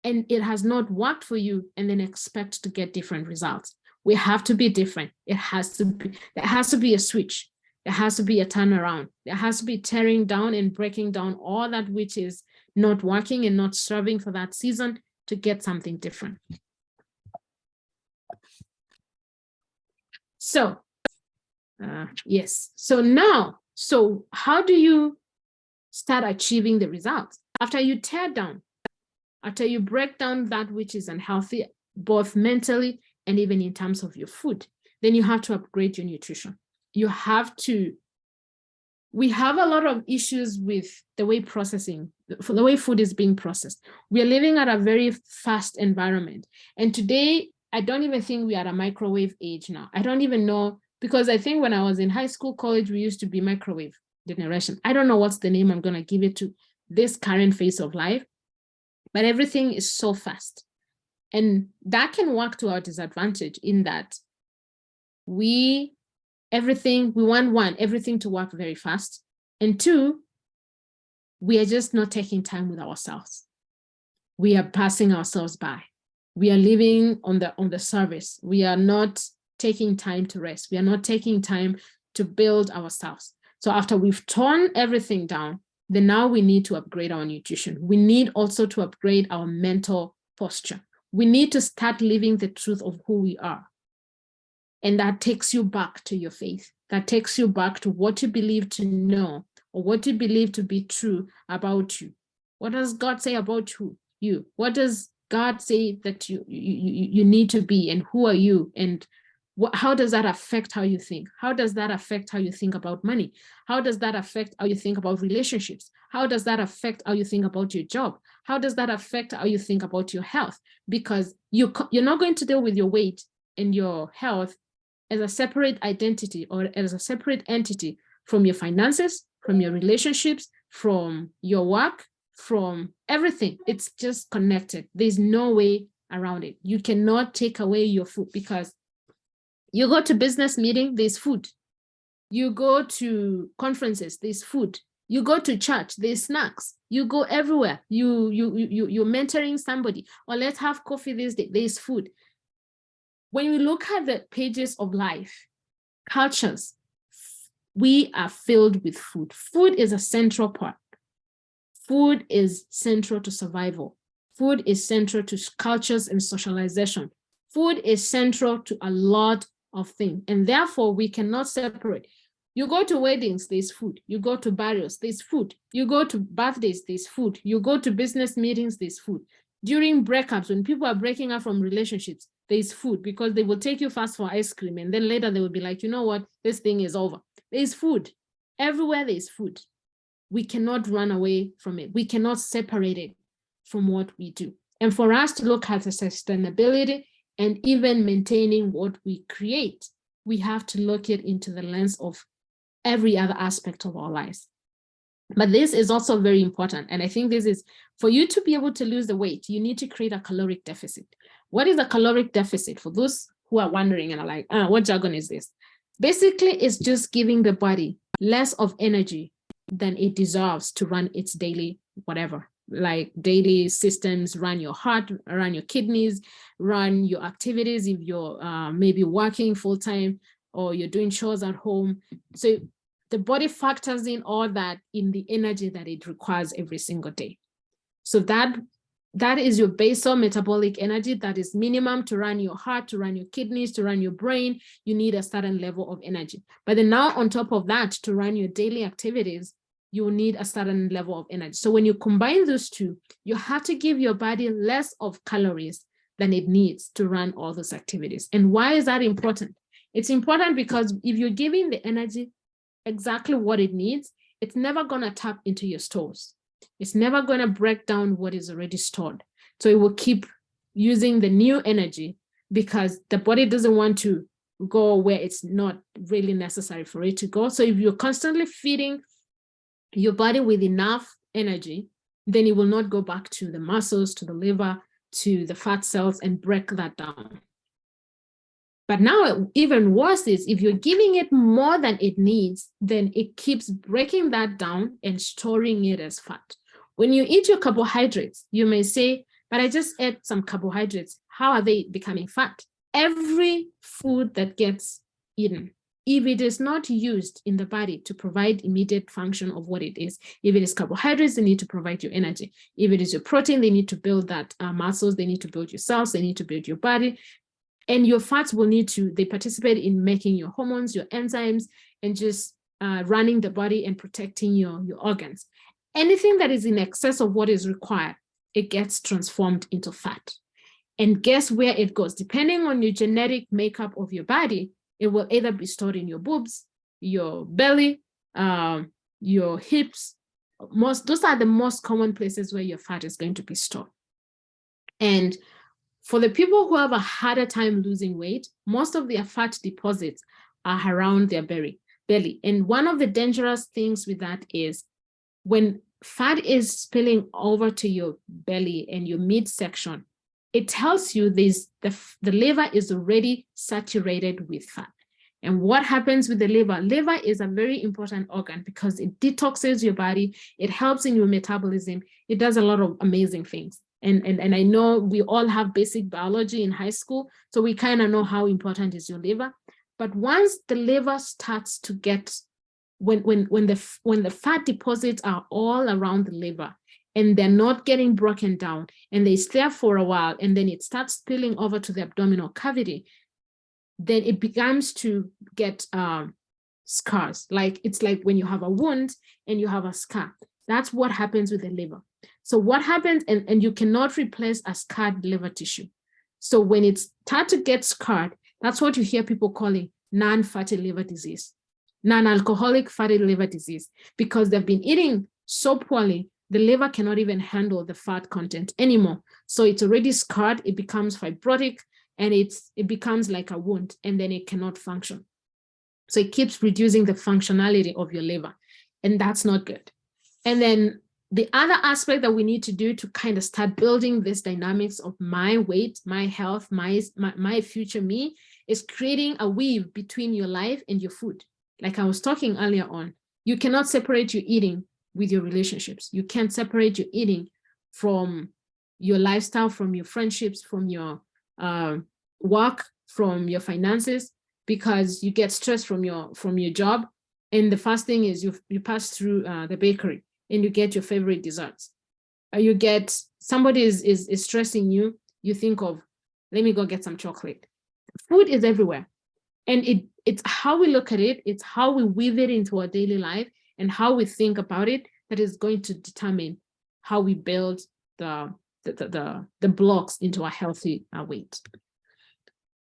[SPEAKER 1] And it has not worked for you and then expect to get different results. We have to be different. There has to be a switch. There has to be a turnaround. There has to be tearing down and breaking down all that which is not working and not serving for that season to get something different. So Yes. So now, so how do you start achieving the results? After you tear down, after you break down that which is unhealthy, both mentally and even in terms of your food, then you have to upgrade your nutrition. You have to, we have a lot of issues with the way the way food is being processed. We are living at a very fast environment. And today, I don't even think we are at a microwave age now. I don't even know, because I think when I was in high school, college, we used to be microwave generation. I don't know what's the name I'm going to give it to this current phase of life, but everything is so fast. And that can work to our disadvantage in that we want everything to work very fast. And two, we are just not taking time with ourselves. We are passing ourselves by. We are living on the service. We are not taking time to rest. We are not taking time to build ourselves. So after we've torn everything down, then now we need to upgrade our nutrition. We need also to upgrade our mental posture. We need to start living the truth of who we are. And that takes you back to your faith. That takes you back to what you believe to know, or what you believe to be true about you. What does God say about you? What does God say that you need to be, and who are you? And how does that affect how you think? How does that affect how you think about money? How does that affect how you think about relationships? How does that affect how you think about your job? How does that affect how you think about your health? Because you're not going to deal with your weight and your health as a separate identity or as a separate entity from your finances, from your relationships, from your work, from everything. It's just connected. There's no way around it. You cannot take away your food, because you go to business meeting, there's food. You go to conferences, there's food. You go to church, there's snacks. You go everywhere. You're mentoring somebody, or let's have coffee this day, there's food. When we look at the pages of life, cultures, we are filled with food. Food is a central part. Food is central to survival. Food is central to cultures and socialization. Food is central to a lot of things, and therefore we cannot separate. You go to weddings, there's food. You go to burials, there's food. You go to birthdays, there's food. You go to business meetings, there's food. During breakups, when people are breaking up from relationships, there's food, because they will take you fast for ice cream, and then later they will be like, you know what, this thing is over. There's food. Everywhere there's food. We cannot run away from it. We cannot separate it from what we do. And for us to look at the sustainability and even maintaining what we create, we have to look it into the lens of every other aspect of our lives. But this is also very important. And I think this is, for you to be able to lose the weight, you need to create a caloric deficit. What is a caloric deficit? For those who are wondering and are like, what jargon is this? Basically, it's just giving the body less of energy than it deserves to run its daily whatever, like daily systems, run your heart, run your kidneys, run your activities if you're maybe working full-time or you're doing chores at home. So the body factors in all that in the energy that it requires every single day. So that is your basal metabolic energy that is minimum to run your heart, to run your kidneys, to run your brain. You need a certain level of energy. But then now on top of that, to run your daily activities, you will need a certain level of energy. So when you combine those two, you have to give your body less of calories than it needs to run all those activities. And why is that important? It's important because if you're giving the energy exactly what it needs, it's never going to tap into your stores. It's never going to break down what is already stored. So it will keep using the new energy because the body doesn't want to go where it's not really necessary for it to go. So if you're constantly feeding your body with enough energy, then it will not go back to the muscles, to the liver, to the fat cells and break that down. But now even worse is if you're giving it more than it needs, then it keeps breaking that down and storing it as fat. When you eat your carbohydrates, you may say, but I just ate some carbohydrates. How are they becoming fat? Every food that gets eaten, if it is not used in the body to provide immediate function of what it is, if it is carbohydrates, they need to provide you energy. If it is your protein, they need to build that muscles, they need to build your cells, they need to build your body. And your fats will need to, they participate in making your hormones, your enzymes, and just running the body and protecting your organs. Anything that is in excess of what is required, it gets transformed into fat. And guess where it goes? Depending on your genetic makeup of your body, it will either be stored in your boobs, your belly, your hips. Those are the most common places where your fat is going to be stored. And for the people who have a harder time losing weight, most of their fat deposits are around their belly. And one of the dangerous things with that is when fat is spilling over to your belly and your midsection, it tells you the liver is already saturated with fat. And what happens with the liver? Liver is a very important organ because it detoxes your body. It helps in your metabolism. It does a lot of amazing things. And I know we all have basic biology in high school, so we kind of know how important is your liver. But once the liver starts to get, when the fat deposits are all around the liver and they're not getting broken down and they stay for a while and then it starts spilling over to the abdominal cavity, then it begins to get scars. It's like when you have a wound and you have a scar. That's what happens with the liver. So what happens, and you cannot replace a scarred liver tissue. So when it starts to get scarred, that's what you hear people calling non-fatty liver disease, non-alcoholic fatty liver disease, because they've been eating so poorly, the liver cannot even handle the fat content anymore. So it's already scarred, it becomes fibrotic, and it becomes like a wound, and then it cannot function. So it keeps reducing the functionality of your liver, and that's not good. And then the other aspect that we need to do to kind of start building this dynamics of my weight, my health, my future me, is creating a weave between your life and your food. Like I was talking earlier on, you cannot separate your eating with your relationships. You can't separate your eating from your lifestyle, from your friendships, from your work, from your finances, because you get stressed from your job. And the first thing is you pass through the bakery and you get your favorite desserts. You get, somebody is stressing you, you think of, let me go get some chocolate. Food is everywhere. And it's how we look at it, it's how we weave it into our daily life and how we think about it that is going to determine how we build the blocks into a healthy weight.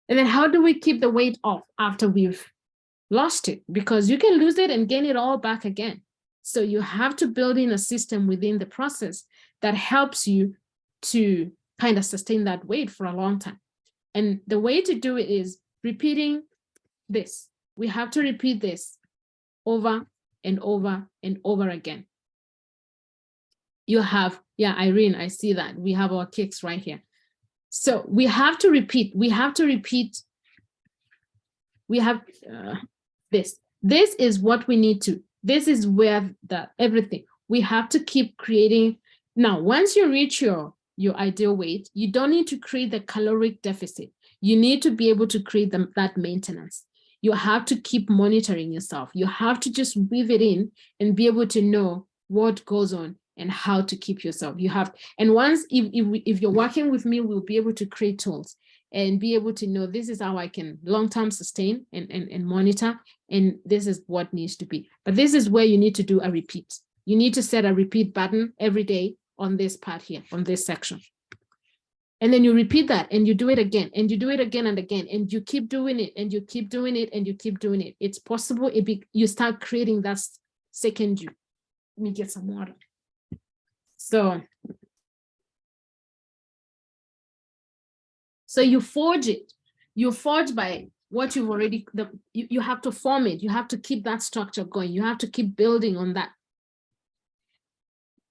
[SPEAKER 1] And then how do we keep the weight off after we've lost it? Because you can lose it and gain it all back again. So you have to build in a system within the process that helps you to kind of sustain that weight for a long time. And the way to do it is repeating this. We have to repeat this over and over and over again. You have, yeah, Irene, I see that. We have our cakes right here. So we have to repeat, we have this. This is what we need to, this is where everything, we have to keep creating. Now, once you reach your ideal weight, you don't need to create the caloric deficit. You need to be able to create that maintenance. You have to keep monitoring yourself. You have to just weave it in and be able to know what goes on and how to keep yourself. You have, and once, if you're working with me, we'll be able to create tools and be able to know this is how I can long-term sustain and monitor, and this is what needs to be. But this is where you need to do a repeat. You need to set a repeat button every day on this part here, on this section. And then you repeat that and you do it again and you do it again and again, and you keep doing it and you keep doing it and you keep doing it. It's possible you start creating that second you. Let me get some water. So you forge it. You forge by what you've already, you have to form it. You have to keep that structure going. You have to keep building on that.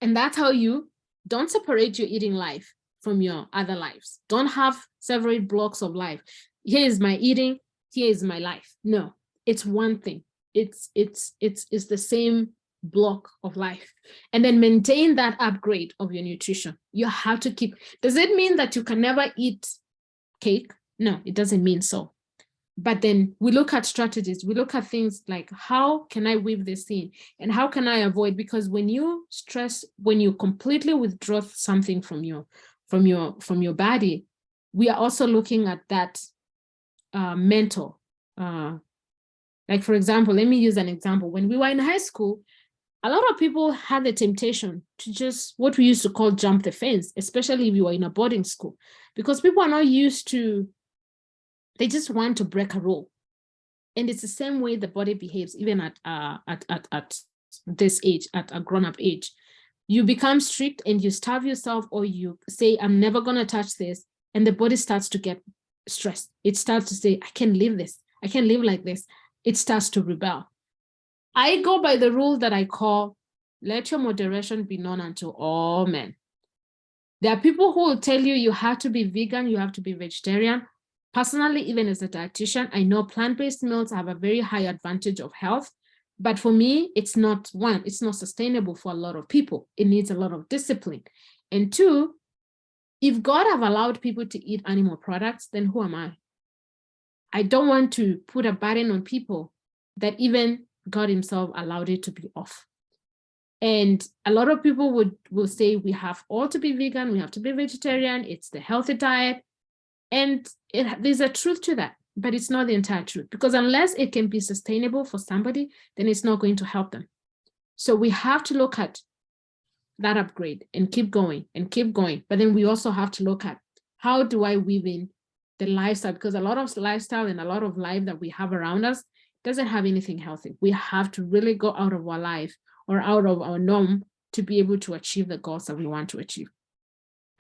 [SPEAKER 1] And that's how you don't separate your eating life from your other lives. Don't have separate blocks of life. Here is my eating, here is my life. No, it's one thing. It's the same block of life. And then maintain that upgrade of your nutrition. You have to keep, does it mean that you can never eat cake? No, it doesn't mean so. But then we look at strategies, we look at things like, how can I weave this in and how can I avoid? Because when you stress, when you completely withdraw something from your body, we are also looking at that mentor. Like, for example, let me use an example. When we were in high school, a lot of people had the temptation to just what we used to call jump the fence, especially if you were in a boarding school, because people are not used to, they just want to break a rule. And it's the same way the body behaves, even at this age, at a grown-up age. You become strict and you starve yourself, or you say, I'm never going to touch this. And the body starts to get stressed. It starts to say, I can't live this. I can't live like this. It starts to rebel. I go by the rule that I call, let your moderation be known unto all men. There are people who will tell you you have to be vegan, you have to be vegetarian. Personally, even as a dietitian, I know plant-based meals have a very high advantage of health. But for me, it's not sustainable for a lot of people. It needs a lot of discipline. And two, if God have allowed people to eat animal products, then who am I? I don't want to put a burden on people that even God himself allowed it to be off. And a lot of people will say we have all to be vegan, we have to be vegetarian, it's the healthy diet. And there's a truth to that, but it's not the entire truth, because unless it can be sustainable for somebody, then it's not going to help them. So we have to look at that upgrade and keep going and keep going. But then we also have to look at, how do I weave in the lifestyle? Because a lot of lifestyle and a lot of life that we have around us doesn't have anything healthy. We have to really go out of our life or out of our norm to be able to achieve the goals that we want to achieve.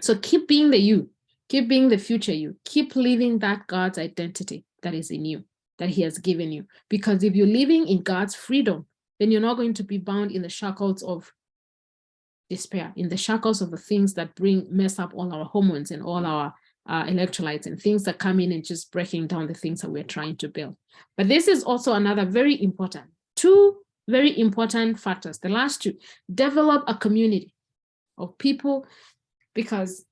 [SPEAKER 1] So keep being the you, keep being the future you, keep living that God's identity that is in you, that he has given you. Because if you're living in God's freedom, then you're not going to be bound in the shackles of despair, in the shackles of the things that mess up all our hormones and all our electrolytes and things that come in and just breaking down the things that we're trying to build. But this is also another very important, two very important factors. The last two, develop a community of people, because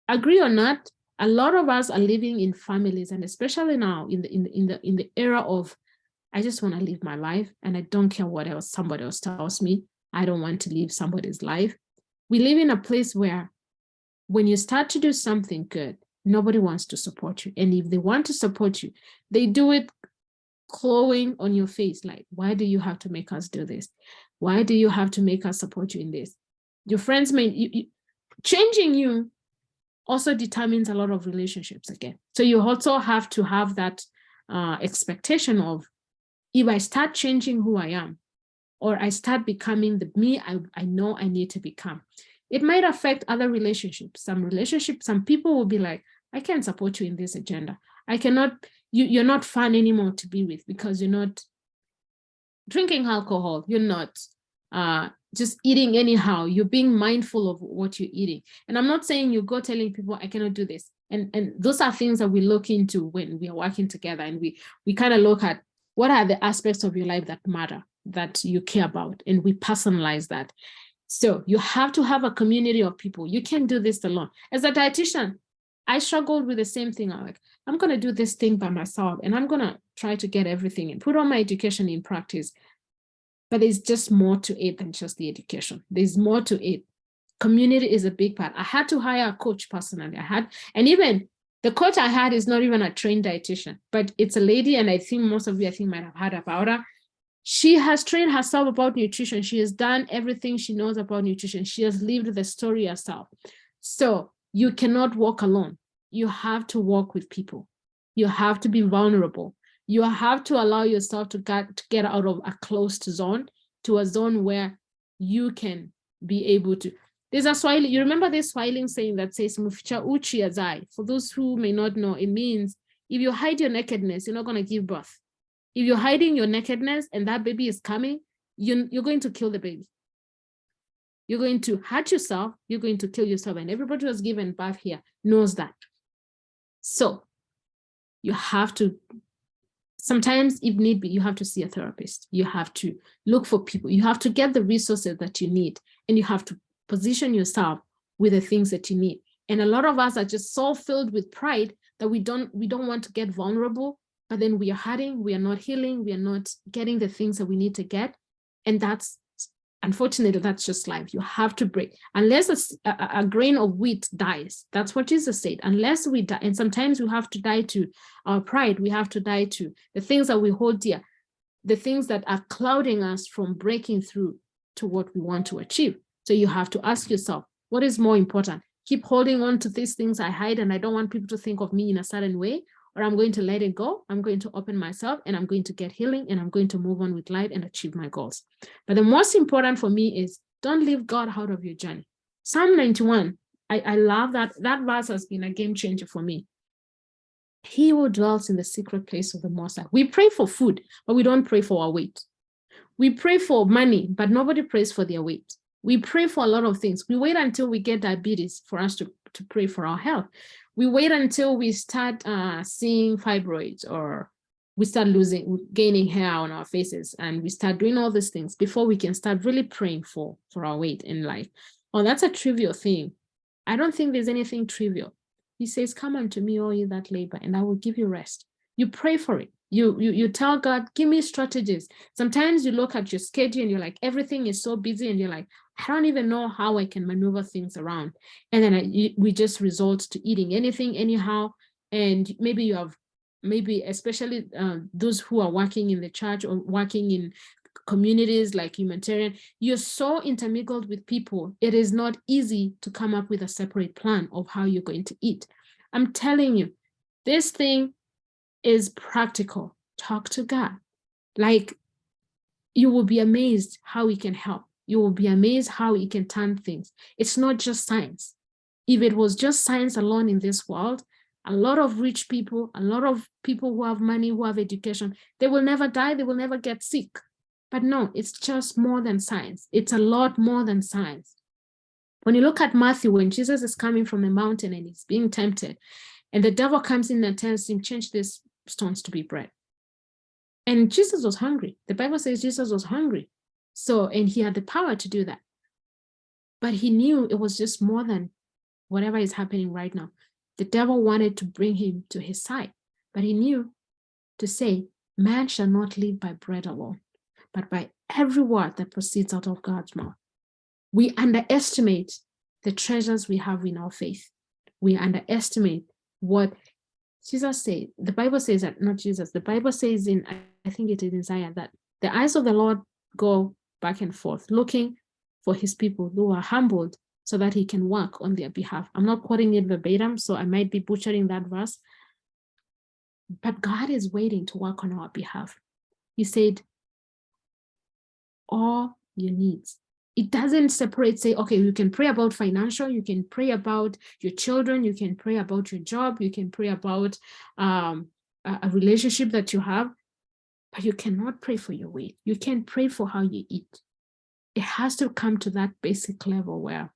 [SPEAKER 1] agree or not, a lot of us are living in families, and especially now in the era of, I just want to live my life and I don't care what else somebody else tells me. I don't want to live somebody's life. We live in a place where when you start to do something good, nobody wants to support you. And if they want to support you, they do it clawing on your face, like, why do you have to make us do this? Why do you have to make us support you in this? Your friends changing you also determines a lot of relationships again. So you also have to have that expectation of, if I start changing who I am, or I start becoming the me I know I need to become, it might affect other relationships. Some people will be like, I can't support you in this agenda. I cannot, you're not fun anymore to be with, because you're not drinking alcohol. You're not just eating anyhow. You're being mindful of what you're eating. And I'm not saying you go telling people, I cannot do this. And those are things that we look into when we are working together, and we kind of look at what are the aspects of your life that matter, that you care about, and we personalize that. So you have to have a community of people. You can't do this alone. As a dietitian, I struggled with the same thing. I'm going to do this thing by myself, and I'm going to try to get everything and put all my education in practice. But there's just more to it than just the education. There's more to it. Community is a big part. I had to hire a coach personally. And even the coach I had is not even a trained dietitian, but it's a lady, and I think most of you, might have heard about her. She has trained herself about nutrition. She has done everything she knows about nutrition. She has lived the story herself. So you cannot walk alone. You have to walk with people. You have to be vulnerable. You have to allow yourself to get out of a closed zone to a zone where you can be able to. There's a Swahili, you remember this Swahili saying that says, "Mficha uchi azai." For those who may not know, it means if you hide your nakedness, you're not going to give birth. If you're hiding your nakedness and that baby is coming, you're going to kill the baby. You're going to hurt yourself. You're going to kill yourself. And everybody who has given birth here knows that. So you have to, sometimes if need be, you have to see a therapist. You have to look for people. You have to get the resources that you need. And you have to position yourself with the things that you need. And a lot of us are just so filled with pride that we don't want to get vulnerable. But then we are hurting, we are not healing, we are not getting the things that we need to get. And that's Unfortunately, that's just life. You have to break. Unless a grain of wheat dies, that's what Jesus said. Unless we die, and sometimes we have to die to our pride. We have to die to the things that we hold dear, the things that are clouding us from breaking through to what we want to achieve. So you have to ask yourself, what is more important? Keep holding on to these things I hide and I don't want people to think of me in a certain way, or I'm going to let it go. I'm going to open myself and I'm going to get healing and I'm going to move on with life and achieve my goals. But the most important for me is don't leave God out of your journey. Psalm 91, I love that. That verse has been a game changer for me. He who dwells in the secret place of the Most High. We pray for food, but we don't pray for our weight. We pray for money, but nobody prays for their weight. We pray for a lot of things. We wait until we get diabetes for us to pray for our health. We wait until we start seeing fibroids, or we start gaining hair on our faces, and we start doing all these things before we can start really praying for our weight in life. Oh, that's a trivial thing. I don't think there's anything trivial. He says, come unto me, all you that labor, and I will give you rest. You pray for it. You tell God, give me strategies. Sometimes you look at your schedule and you're like, everything is so busy, and you're like, I don't even know how I can maneuver things around. And then we just resort to eating anything anyhow. And maybe you have, especially those who are working in the church or working in communities like humanitarian, you're so intermingled with people. It is not easy to come up with a separate plan of how you're going to eat. I'm telling you, this thing is practical. Talk to God. Like, you will be amazed how he can help. You will be amazed how he can turn things. It's not just science. If it was just science alone in this world, a lot of rich people, a lot of people who have money, who have education, they will never die, they will never get sick. But no, it's just more than science. It's a lot more than science. When you look at Matthew, when Jesus is coming from the mountain and he's being tempted, and the devil comes in and tells him, change these stones to be bread. And Jesus was hungry. The Bible says Jesus was hungry. So, and he had the power to do that. But he knew it was just more than whatever is happening right now. The devil wanted to bring him to his side, but he knew to say, man shall not live by bread alone, but by every word that proceeds out of God's mouth. We underestimate the treasures we have in our faith. We underestimate what Jesus said. The Bible says that, not Jesus, the Bible says in, I think it is in Isaiah, that the eyes of the Lord go back and forth, looking for his people who are humbled so that he can work on their behalf. I'm not quoting it verbatim, so I might be butchering that verse. But God is waiting to work on our behalf. He said, all your needs. It doesn't separate, say, okay, you can pray about financial, you can pray about your children, you can pray about your job, you can pray about a relationship that you have, but you cannot pray for your weight. You can't pray for how you eat. It has to come to that basic level where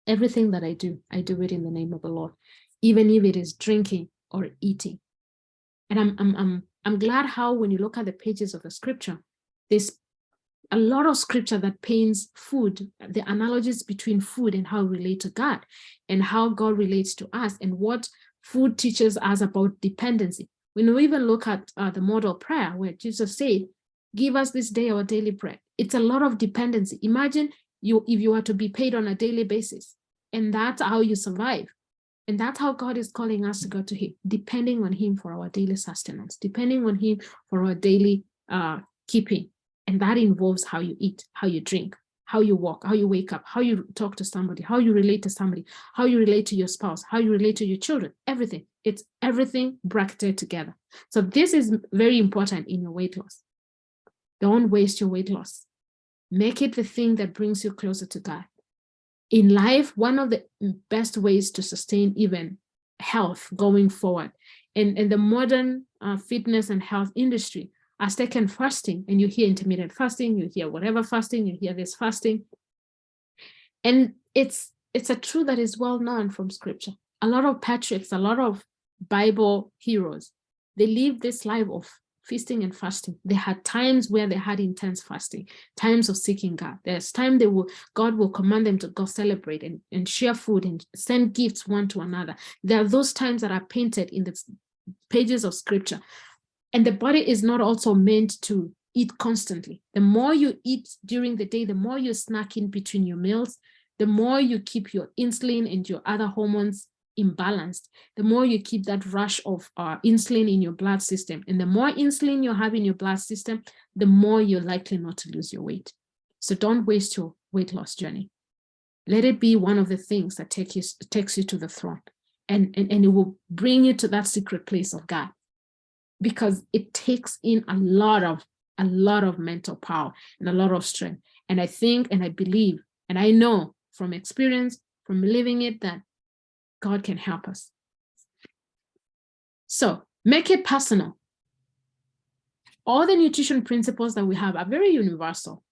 [SPEAKER 1] everything that I do it in the name of the Lord, even if it is drinking or eating. And I'm glad how when you look at the pages of the scripture, there's a lot of scripture that paints food, the analogies between food and how we relate to God and how God relates to us and what food teaches us about dependency. When we even look at the model prayer where Jesus said, give us this day our daily bread. It's a lot of dependency. Imagine if you were to be paid on a daily basis and that's how you survive. And that's how God is calling us to go to him, depending on him for our daily sustenance, depending on him for our daily keeping. And that involves how you eat, how you drink, how you walk, how you wake up, how you talk to somebody, how you relate to somebody, how you relate to your spouse, how you relate to your children, everything. It's everything bracketed together. So this is very important in your weight loss. Don't waste your weight loss. Make it the thing that brings you closer to God. In life, one of the best ways to sustain even health going forward, in the modern fitness and health industry, has taken fasting, and you hear intermittent fasting, you hear whatever fasting, you hear this fasting. And it's a truth that is well known from scripture. A lot of patriarchs, a lot of Bible heroes, they lived this life of feasting and fasting. They had times where they had intense fasting, times of seeking God. There's time God will command them to go celebrate and share food and send gifts one to another. There are those times that are painted in the pages of scripture. And the body is not also meant to eat constantly. The more you eat during the day, the more you snack in between your meals, the more you keep your insulin and your other hormones imbalanced, the more you keep that rush of insulin in your blood system. And the more insulin you have in your blood system, the more you're likely not to lose your weight. So don't waste your weight loss journey. Let it be one of the things that takes you to the throne, and it will bring you to that secret place of God, because it takes in a lot of mental power and a lot of strength. And I think, and I believe, and I know from experience, from living it, that God can help us. So make it personal. All the nutrition principles that we have are very universal,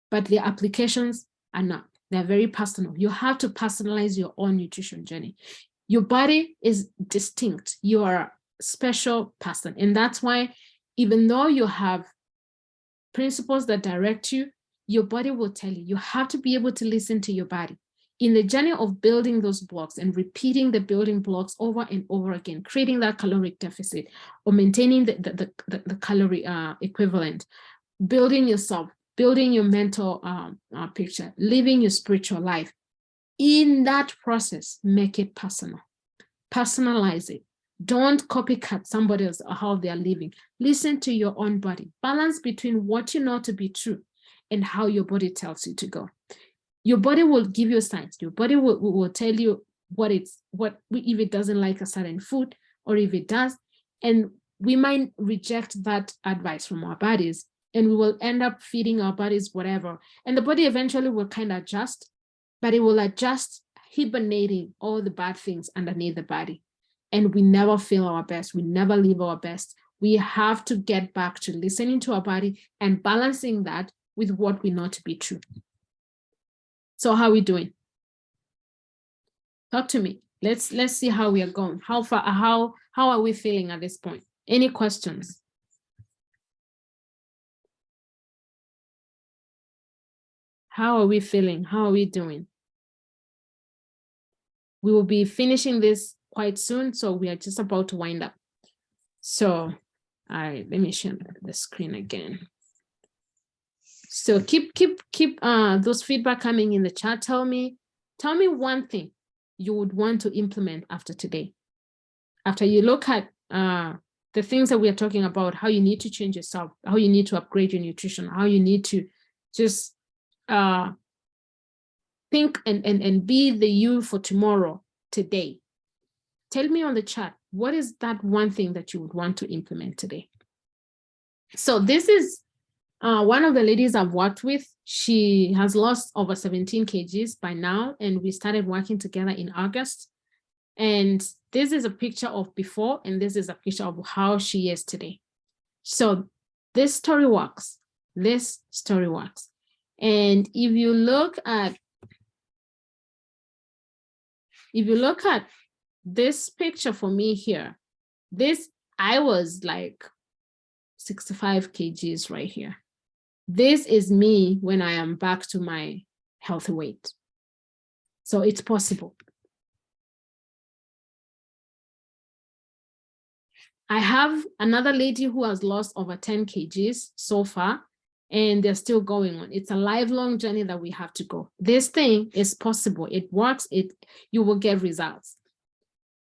[SPEAKER 1] but their applications are not. They're very personal. You have to personalize your own nutrition journey. Your body is distinct. You are a special person. And that's why, even though you have principles that direct you, your body will tell you. You have to be able to listen to your body. In the journey of building those blocks and repeating the building blocks over and over again, creating that caloric deficit or maintaining the calorie equivalent, building yourself, building your mental picture, living your spiritual life. In that process, make it personal. Personalize it. Don't copycat somebody else or how they are living. Listen to your own body. Balance between what you know to be true and how your body tells you to go. Your body will give you signs. Your body will tell you if it doesn't like a certain food, or if it does. And we might reject that advice from our bodies, and we will end up feeding our bodies whatever. And the body eventually will kind of adjust, but it will adjust, hibernating all the bad things underneath the body. And we never feel our best. We never live our best. We have to get back to listening to our body and balancing that with what we know to be true. So how are we doing? Talk to me. Let's see how we are going. How are we feeling at this point? Any questions? How are we feeling? How are we doing? We will be finishing this quite soon, so we are just about to wind up. So let me share the screen again. So keep those feedback coming in the chat. Tell me one thing you would want to implement after today. After you look at the things that we are talking about, how you need to change yourself, how you need to upgrade your nutrition, how you need to just think and be the you for tomorrow, today. Tell me on the chat, what is that one thing that you would want to implement today? So this is one of the ladies I've worked with. She has lost over 17 kgs by now, and we started working together in August. And this is a picture of before, and this is a picture of how she is today. So this story works. This story works. And if you look at this picture for me here, I was like 65 kgs right here. This is me when I am back to my healthy weight. So it's possible. I have another lady who has lost over 10 kgs so far, and they're still going on. It's a lifelong journey that we have to go. This thing is possible. It works. You will get results.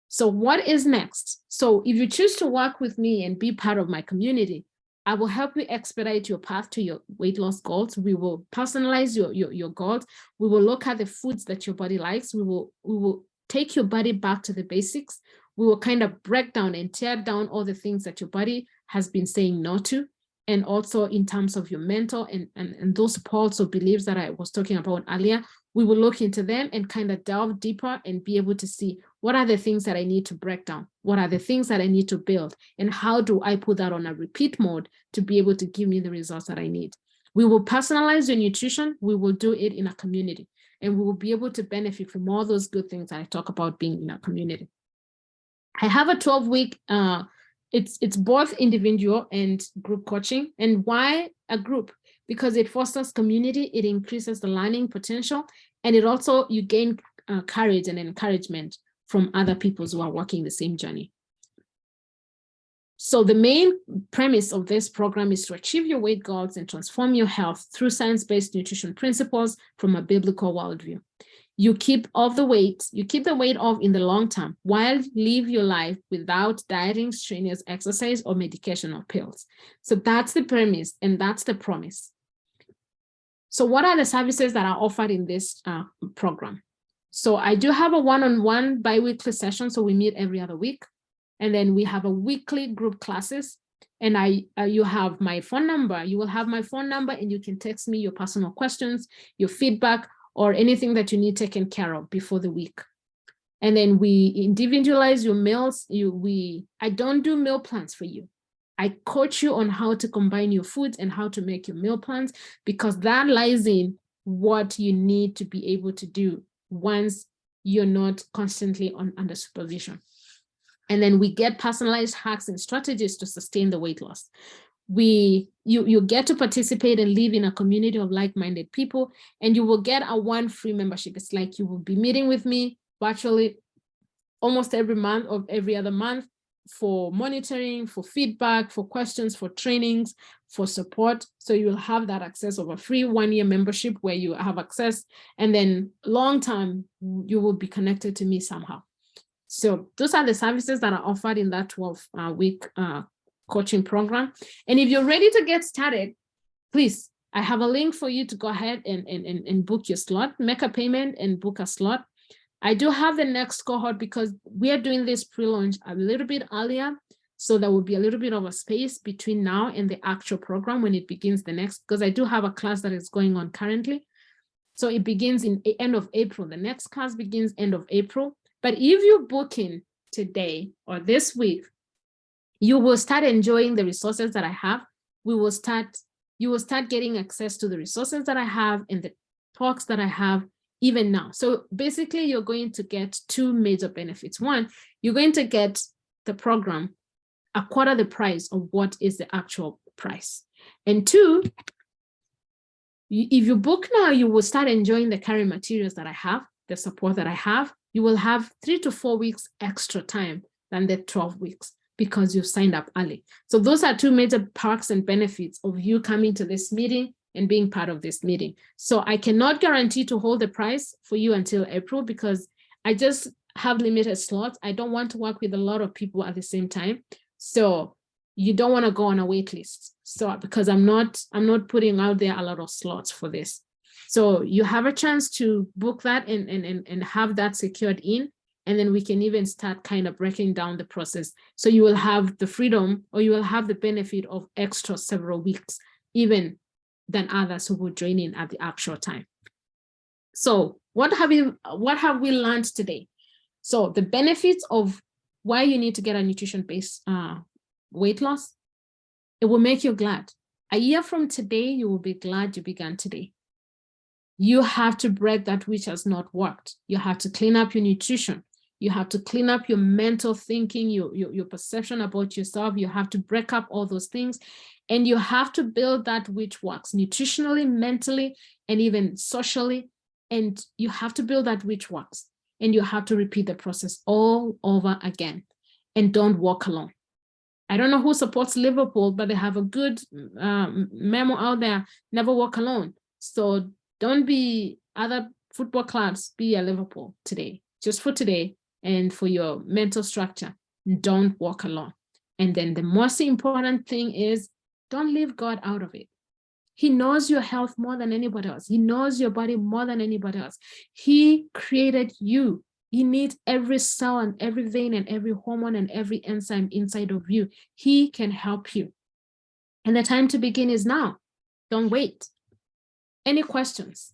[SPEAKER 1] So what is next? So if you choose to work with me and be part of my community, I will help you expedite your path to your weight loss goals. We will personalize your goals. We will look at the foods that your body likes. We will take your body back to the basics. We will kind of break down and tear down all the things that your body has been saying no to. And also in terms of your mental and those pulse or beliefs that I was talking about earlier, we will look into them and kind of delve deeper and be able to see what are the things that I need to break down? What are the things that I need to build? And how do I put that on a repeat mode to be able to give me the results that I need? We will personalize your nutrition. We will do it in a community, and we will be able to benefit from all those good things that I talk about being in a community. I have a 12-week, it's both individual and group coaching. And why a group? Because it fosters community, it increases the learning potential, and it also, you gain courage and encouragement from other people who are walking the same journey. So the main premise of this program is to achieve your weight goals and transform your health through science-based nutrition principles from a biblical worldview. You keep the weight off in the long term while live your life without dieting, strenuous exercise, or medication or pills. So that's the premise and that's the promise. So what are the services that are offered in this program? So I do have a one-on-one bi-weekly session. So we meet every other week. And then we have a weekly group classes. And you have my phone number. You will have my phone number and you can text me your personal questions, your feedback, or anything that you need taken care of before the week. And then we individualize your meals. I don't do meal plans for you. I coach you on how to combine your foods and how to make your meal plans, because that lies in what you need to be able to do once you're not constantly under supervision. And then we get personalized hacks and strategies to sustain the weight loss. You get to participate and live in a community of like-minded people, and you will get a one free membership. It's like you will be meeting with me virtually almost every month or every other month for monitoring, for feedback, for questions, for trainings, for support. So you'll have that access of a free one-year membership where you have access, and then long time you will be connected to me somehow. So those are the services that are offered in that 12-week coaching program. And if you're ready to get started, please, I have a link for you to go ahead and book your slot, make a payment and book a slot. I do have the next cohort because we are doing this pre-launch a little bit earlier. So there will be a little bit of a space between now and the actual program when it begins the next, because I do have a class that is going on currently. So it begins in the end of April. The next class begins end of April. But if you book in today or this week, you will start enjoying the resources that I have. You will start getting access to the resources that I have and the talks that I have even now. So basically, you're going to get two major benefits. One, you're going to get the program a quarter the price of what is the actual price. And two, if you book now, you will start enjoying the current materials that I have, the support that I have. You will have 3 to 4 weeks extra time than the 12 weeks because you've signed up early. So those are two major perks and benefits of you coming to this meeting and being part of this meeting. So I cannot guarantee to hold the price for you until April because I just have limited slots. I don't want to work with a lot of people at the same time. So you don't want to go on a wait list. So because I'm not putting out there a lot of slots for this. So you have a chance to book that and have that secured in, and then we can even start kind of breaking down the process. So you will have the freedom, or you will have the benefit of extra several weeks, even than others who will join in at the actual time. So what have we learned today? So the benefits of why you need to get a nutrition-based weight loss, it will make you glad. A year from today, you will be glad you began today. You have to break that which has not worked. You have to clean up your nutrition. You have to clean up your mental thinking, your perception about yourself. You have to break up all those things. And you have to build that which works nutritionally, mentally, and even socially. And you have to build that which works. And you have to repeat the process all over again. And don't walk alone. I don't know who supports Liverpool, but they have a good memo out there, never walk alone. So don't be other football clubs, be a Liverpool today, just for today and for your mental structure. Don't walk alone. And then the most important thing is don't leave God out of it. He knows your health more than anybody else. He knows your body more than anybody else. He created you. He needs every cell and every vein and every hormone and every enzyme inside of you. He can help you. And the time to begin is now. Don't wait. Any questions?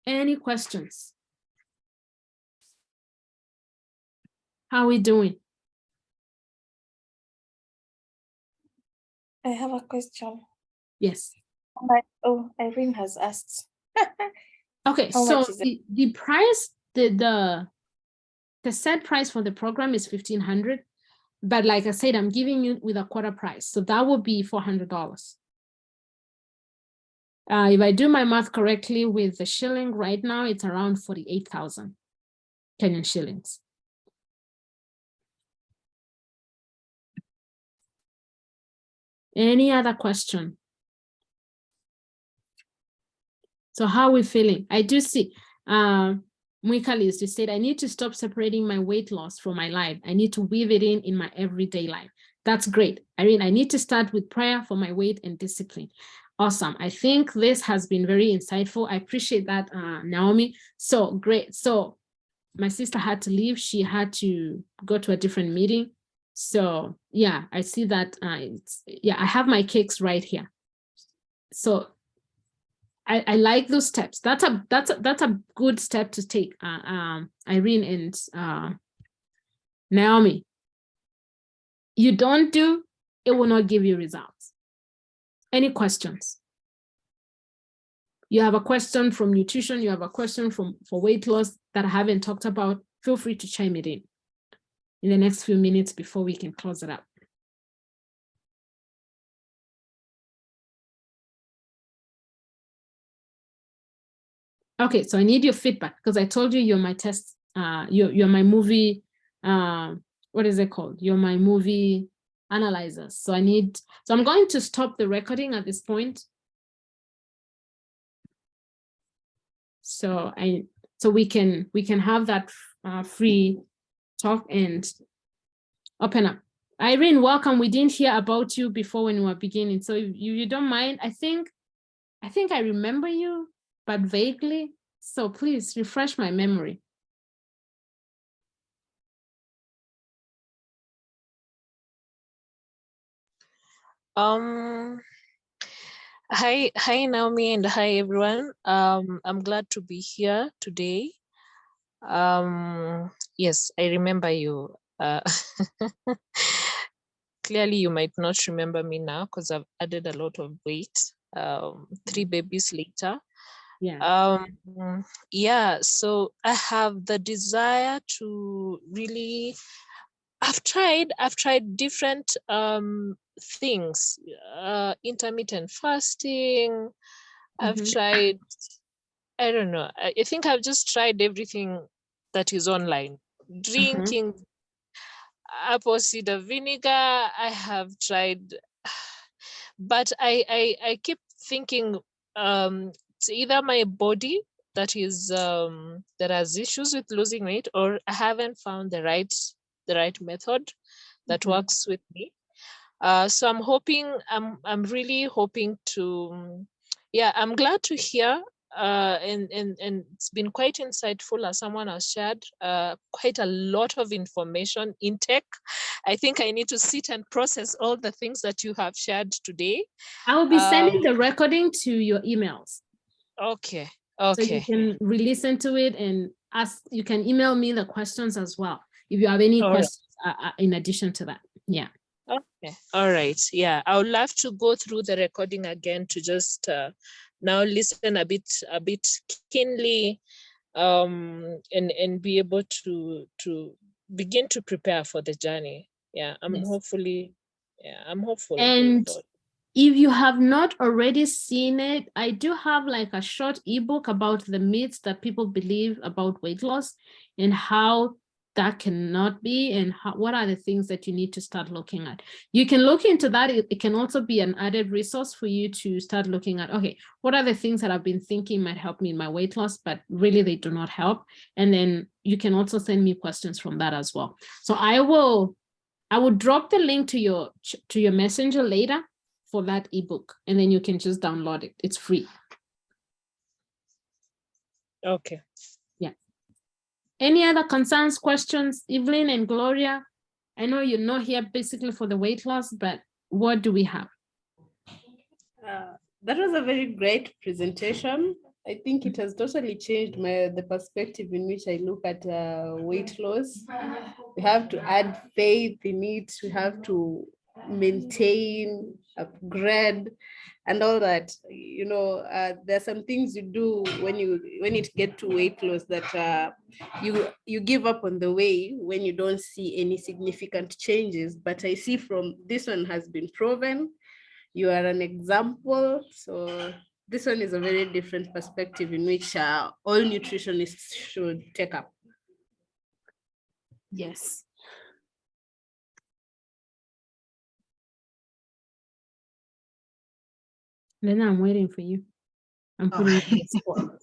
[SPEAKER 1] Any questions? How are we doing?
[SPEAKER 2] I have a question.
[SPEAKER 1] Yes.
[SPEAKER 2] Irene has asked.
[SPEAKER 1] Okay,
[SPEAKER 2] How
[SPEAKER 1] so
[SPEAKER 2] much is it?
[SPEAKER 1] the price, the set price for the program is $1,500. But like I said, I'm giving you with a quarter price. So that would be $400. If I do my math correctly with the shilling right now, it's around 48,000 Kenyan shillings. Any other question? So how are we feeling? I do see, Mwikalis, you said, I need to stop separating my weight loss from my life. I need to weave it in my everyday life. That's great. Irene, I need to start with prayer for my weight and discipline. Awesome. I think this has been very insightful. I appreciate that, Naomi. So great. So my sister had to leave. She had to go to a different meeting. So yeah, I see that. Yeah, I have my cakes right here. So I like those steps. That's a good step to take, Irene and Naomi. You don't do, it will not give you results. Any questions? You have a question from nutrition, you have a question for weight loss that I haven't talked about, feel free to chime it in the next few minutes before we can close it up. Okay, so I need your feedback because I told you you're my test, you're my movie, what is it called? You're my movie analyzers. So I'm going to stop the recording at this point. So we can have that free talk and open up. Irene, welcome. We didn't hear about you before when we were beginning. So if you don't mind, I think I remember you, but vaguely. So please refresh my memory.
[SPEAKER 6] Hi Naomi, and hi everyone. I'm glad to be here today. Yes, I remember you. Clearly you might not remember me now because I've added a lot of weight, 3 babies later.
[SPEAKER 1] Yeah.
[SPEAKER 6] Yeah, so I have the desire to really, I've tried different things, intermittent fasting. I've tried, I don't know, I think I've just tried everything that is online. Drinking apple cider vinegar, I have tried, but I keep thinking it's either my body that is that has issues with losing weight, or I haven't found the right method that works with me. So I'm hoping, I'm really hoping to, yeah, I'm glad to hear, and it's been quite insightful, as someone has shared quite a lot of information in tech. I think I need to sit and process all the things that you have shared today.
[SPEAKER 1] I will be sending the recording to your emails.
[SPEAKER 6] Okay.
[SPEAKER 1] So you can re-listen to it and ask, you can email me the questions as well, if you have any questions in addition to that. Yeah.
[SPEAKER 6] Okay. All right. Yeah, I would love to go through the recording again to just now listen a bit keenly, and be able to begin to prepare for the journey. Yeah, I'm hopefully, yeah, I'm hopeful.
[SPEAKER 1] And if you have not already seen it, I do have like a short ebook about the myths that people believe about weight loss and how that cannot be, and what are the things that you need to start looking at. You can look into that. It can also be an added resource for you to start looking at, okay, what are the things that I've been thinking might help me in my weight loss, but really they do not help. And then you can also send me questions from that as well. So I will drop the link to your messenger later for that ebook, and then you can just download it. It's free.
[SPEAKER 6] Okay.
[SPEAKER 1] Yeah. Any other concerns, questions, Evelyn and Gloria? I know you're not here basically for the weight loss, but what do we have?
[SPEAKER 3] That was a very great presentation. I think it has totally changed the perspective in which I look at weight loss. We have to add faith in it. We have to maintain, upgrade, and all that. You know, there are some things you do when it gets to weight loss that you give up on the way when you don't see any significant changes. But I see from this one has been proven. You are an example. So this one is a very different perspective in which all nutritionists should take up.
[SPEAKER 1] Yes. Then I'm waiting for you. I'm putting you on the spot.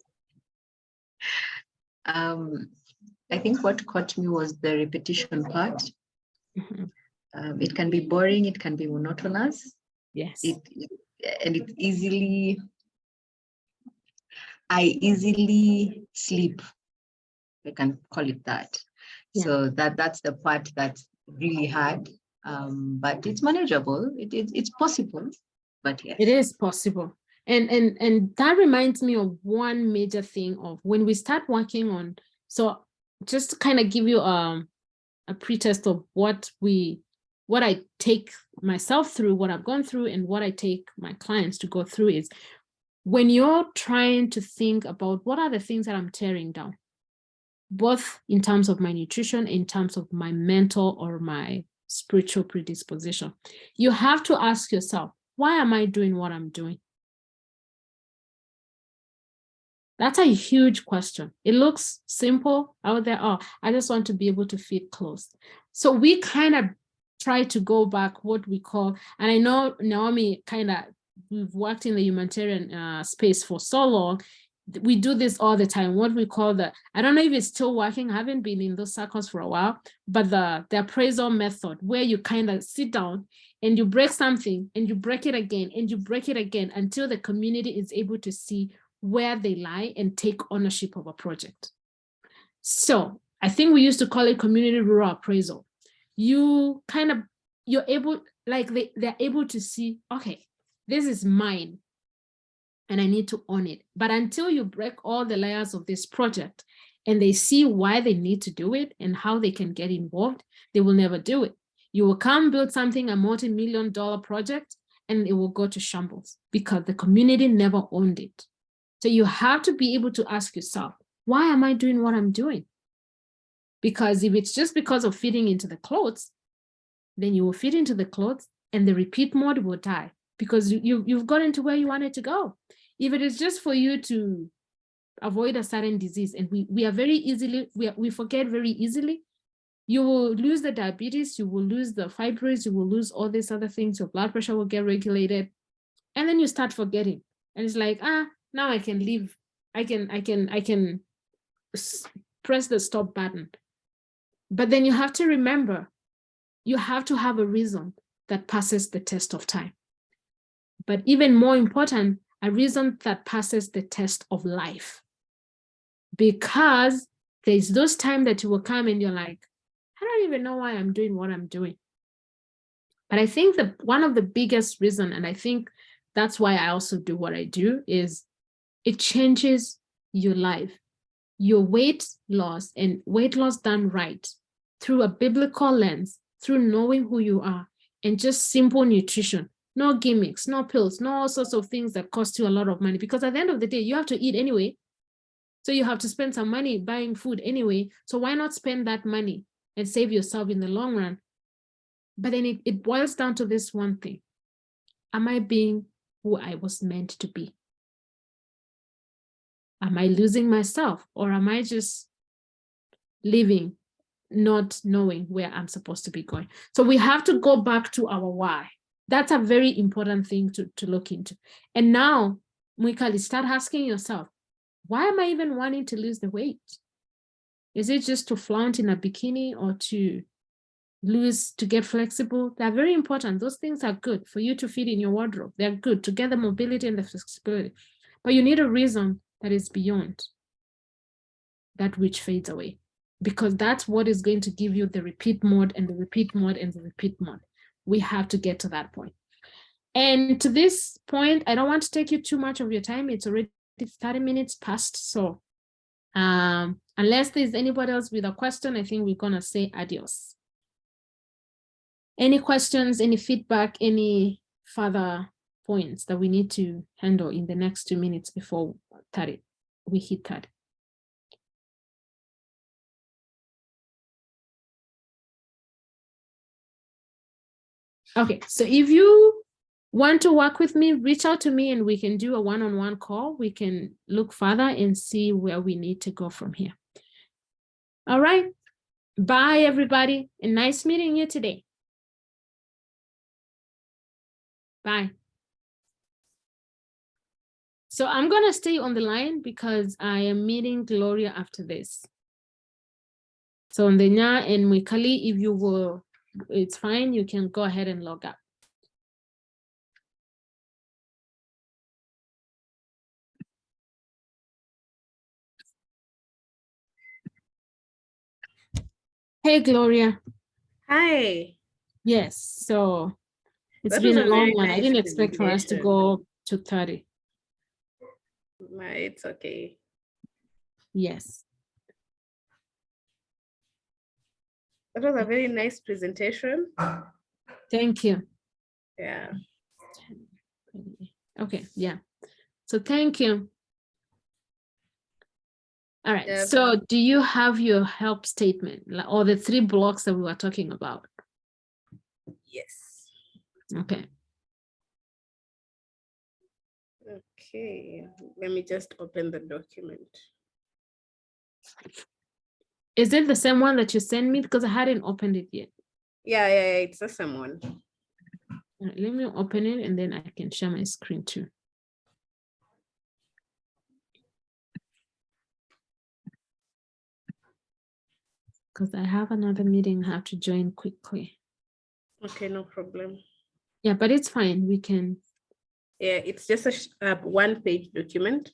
[SPEAKER 5] I think what caught me was the repetition part.
[SPEAKER 1] Mhm.
[SPEAKER 5] It can be boring, it can be monotonous.
[SPEAKER 1] Yes.
[SPEAKER 5] And it easily, I easily sleep. I can call it that.
[SPEAKER 1] Yeah.
[SPEAKER 5] So that's the part that's really hard. But it's manageable. It's possible. But yes.
[SPEAKER 1] It is possible. And that reminds me of one major thing of when we start working on, so just to kind of give you a pretest of what I take myself through, what I've gone through, and what I take my clients to go through is when you're trying to think about what are the things that I'm tearing down, both in terms of my nutrition, in terms of my mental or my spiritual predisposition, you have to ask yourself, why am I doing what I'm doing? That's a huge question. It looks simple out there. Oh, I just want to be able to fit clothes. So we kind of try to go back what we call, and I know Naomi we've worked in the humanitarian space for so long. We do this all the time, what we call I don't know if it's still working, I haven't been in those circles for a while, but the appraisal method, where you kind of sit down and you break something and you break it again and you break it again until the community is able to see where they lie and take ownership of a project. So I think we used to call it community rural appraisal. You're able, like they're able to see, okay, this is mine and I need to own it. But until you break all the layers of this project and they see why they need to do it and how they can get involved, they will never do it. You will come build something, a multi-million-dollar project, and it will go to shambles because the community never owned it. So you have to be able to ask yourself, why am I doing what I'm doing? Because if it's just because of fitting into the clothes, then you will fit into the clothes and the repeat mode will die because you've gotten to where you wanted to go. If it is just for you to avoid a certain disease, and we are very easily, we forget very easily, you will lose the diabetes, you will lose the fibroids, you will lose all these other things, your blood pressure will get regulated, and then you start forgetting. And it's like, now I can leave. I can press the stop button. But then you have to remember, you have to have a reason that passes the test of time. But even more important, a reason that passes the test of life. Because there's those times that you will come and you're like, I don't even know why I'm doing what I'm doing. But I think that one of the biggest reasons, and I think that's why I also do what I do, is it changes your life. Your weight loss, and weight loss done right through a biblical lens, through knowing who you are, and just simple nutrition, no gimmicks, no pills, no all sorts of things that cost you a lot of money, because at the end of the day, you have to eat anyway. So you have to spend some money buying food anyway. So why not spend that money and save yourself in the long run? But then it boils down to this one thing. Am I being who I was meant to be? Am I losing myself, or am I just living, not knowing where I'm supposed to be going? So we have to go back to our why. That's a very important thing to look into. And now, Mwikali, start asking yourself, why am I even wanting to lose the weight? Is it just to flaunt in a bikini or to get flexible? They're very important. Those things are good for you to fit in your wardrobe. They're good to get the mobility and the flexibility. But you need a reason that is beyond that which fades away, because that's what is going to give you the repeat mode and the repeat mode and the repeat mode. We have to get to that point. And to this point, I don't want to take you too much of your time. It's already 30 minutes past. So unless there's anybody else with a question, I think we're going to say adios. Any questions, any feedback, any further points that we need to handle in the next 2 minutes before we hit 30? Okay, so if you want to work with me, reach out to me and we can do a one-on-one call. We can look further and see where we need to go from here. All right, bye everybody, and nice meeting you today. Bye. So I'm gonna stay on the line because I am meeting Gloria after this. So Ndenya and Mwikali, if you will, it's fine, you can go ahead and log up. Hey, Gloria.
[SPEAKER 3] Hi.
[SPEAKER 1] Yes, so it's
[SPEAKER 3] That
[SPEAKER 1] been
[SPEAKER 3] was
[SPEAKER 1] a
[SPEAKER 3] a very
[SPEAKER 1] long one. I
[SPEAKER 3] nice
[SPEAKER 1] didn't expect for us to
[SPEAKER 3] presentation.
[SPEAKER 1] go to 30.
[SPEAKER 3] No, it's okay.
[SPEAKER 1] Yes.
[SPEAKER 3] That was a very nice presentation.
[SPEAKER 1] Thank you.
[SPEAKER 3] Yeah.
[SPEAKER 1] Okay, yeah. So thank you. All right,
[SPEAKER 3] Yeah.
[SPEAKER 1] so do you have your help statement or the 3 blocks that we were talking about?
[SPEAKER 3] Yes.
[SPEAKER 1] Okay.
[SPEAKER 3] Okay. Let me just open the document.
[SPEAKER 1] Is it the same one that you sent me? Because I hadn't opened it yet.
[SPEAKER 3] Yeah, it's the same one.
[SPEAKER 1] All right, let me open it and then I can share my screen too. Because I have another meeting I have to join quickly.
[SPEAKER 3] Okay, no problem.
[SPEAKER 1] Yeah, but it's fine. We can.
[SPEAKER 3] Yeah, it's just a one-page document.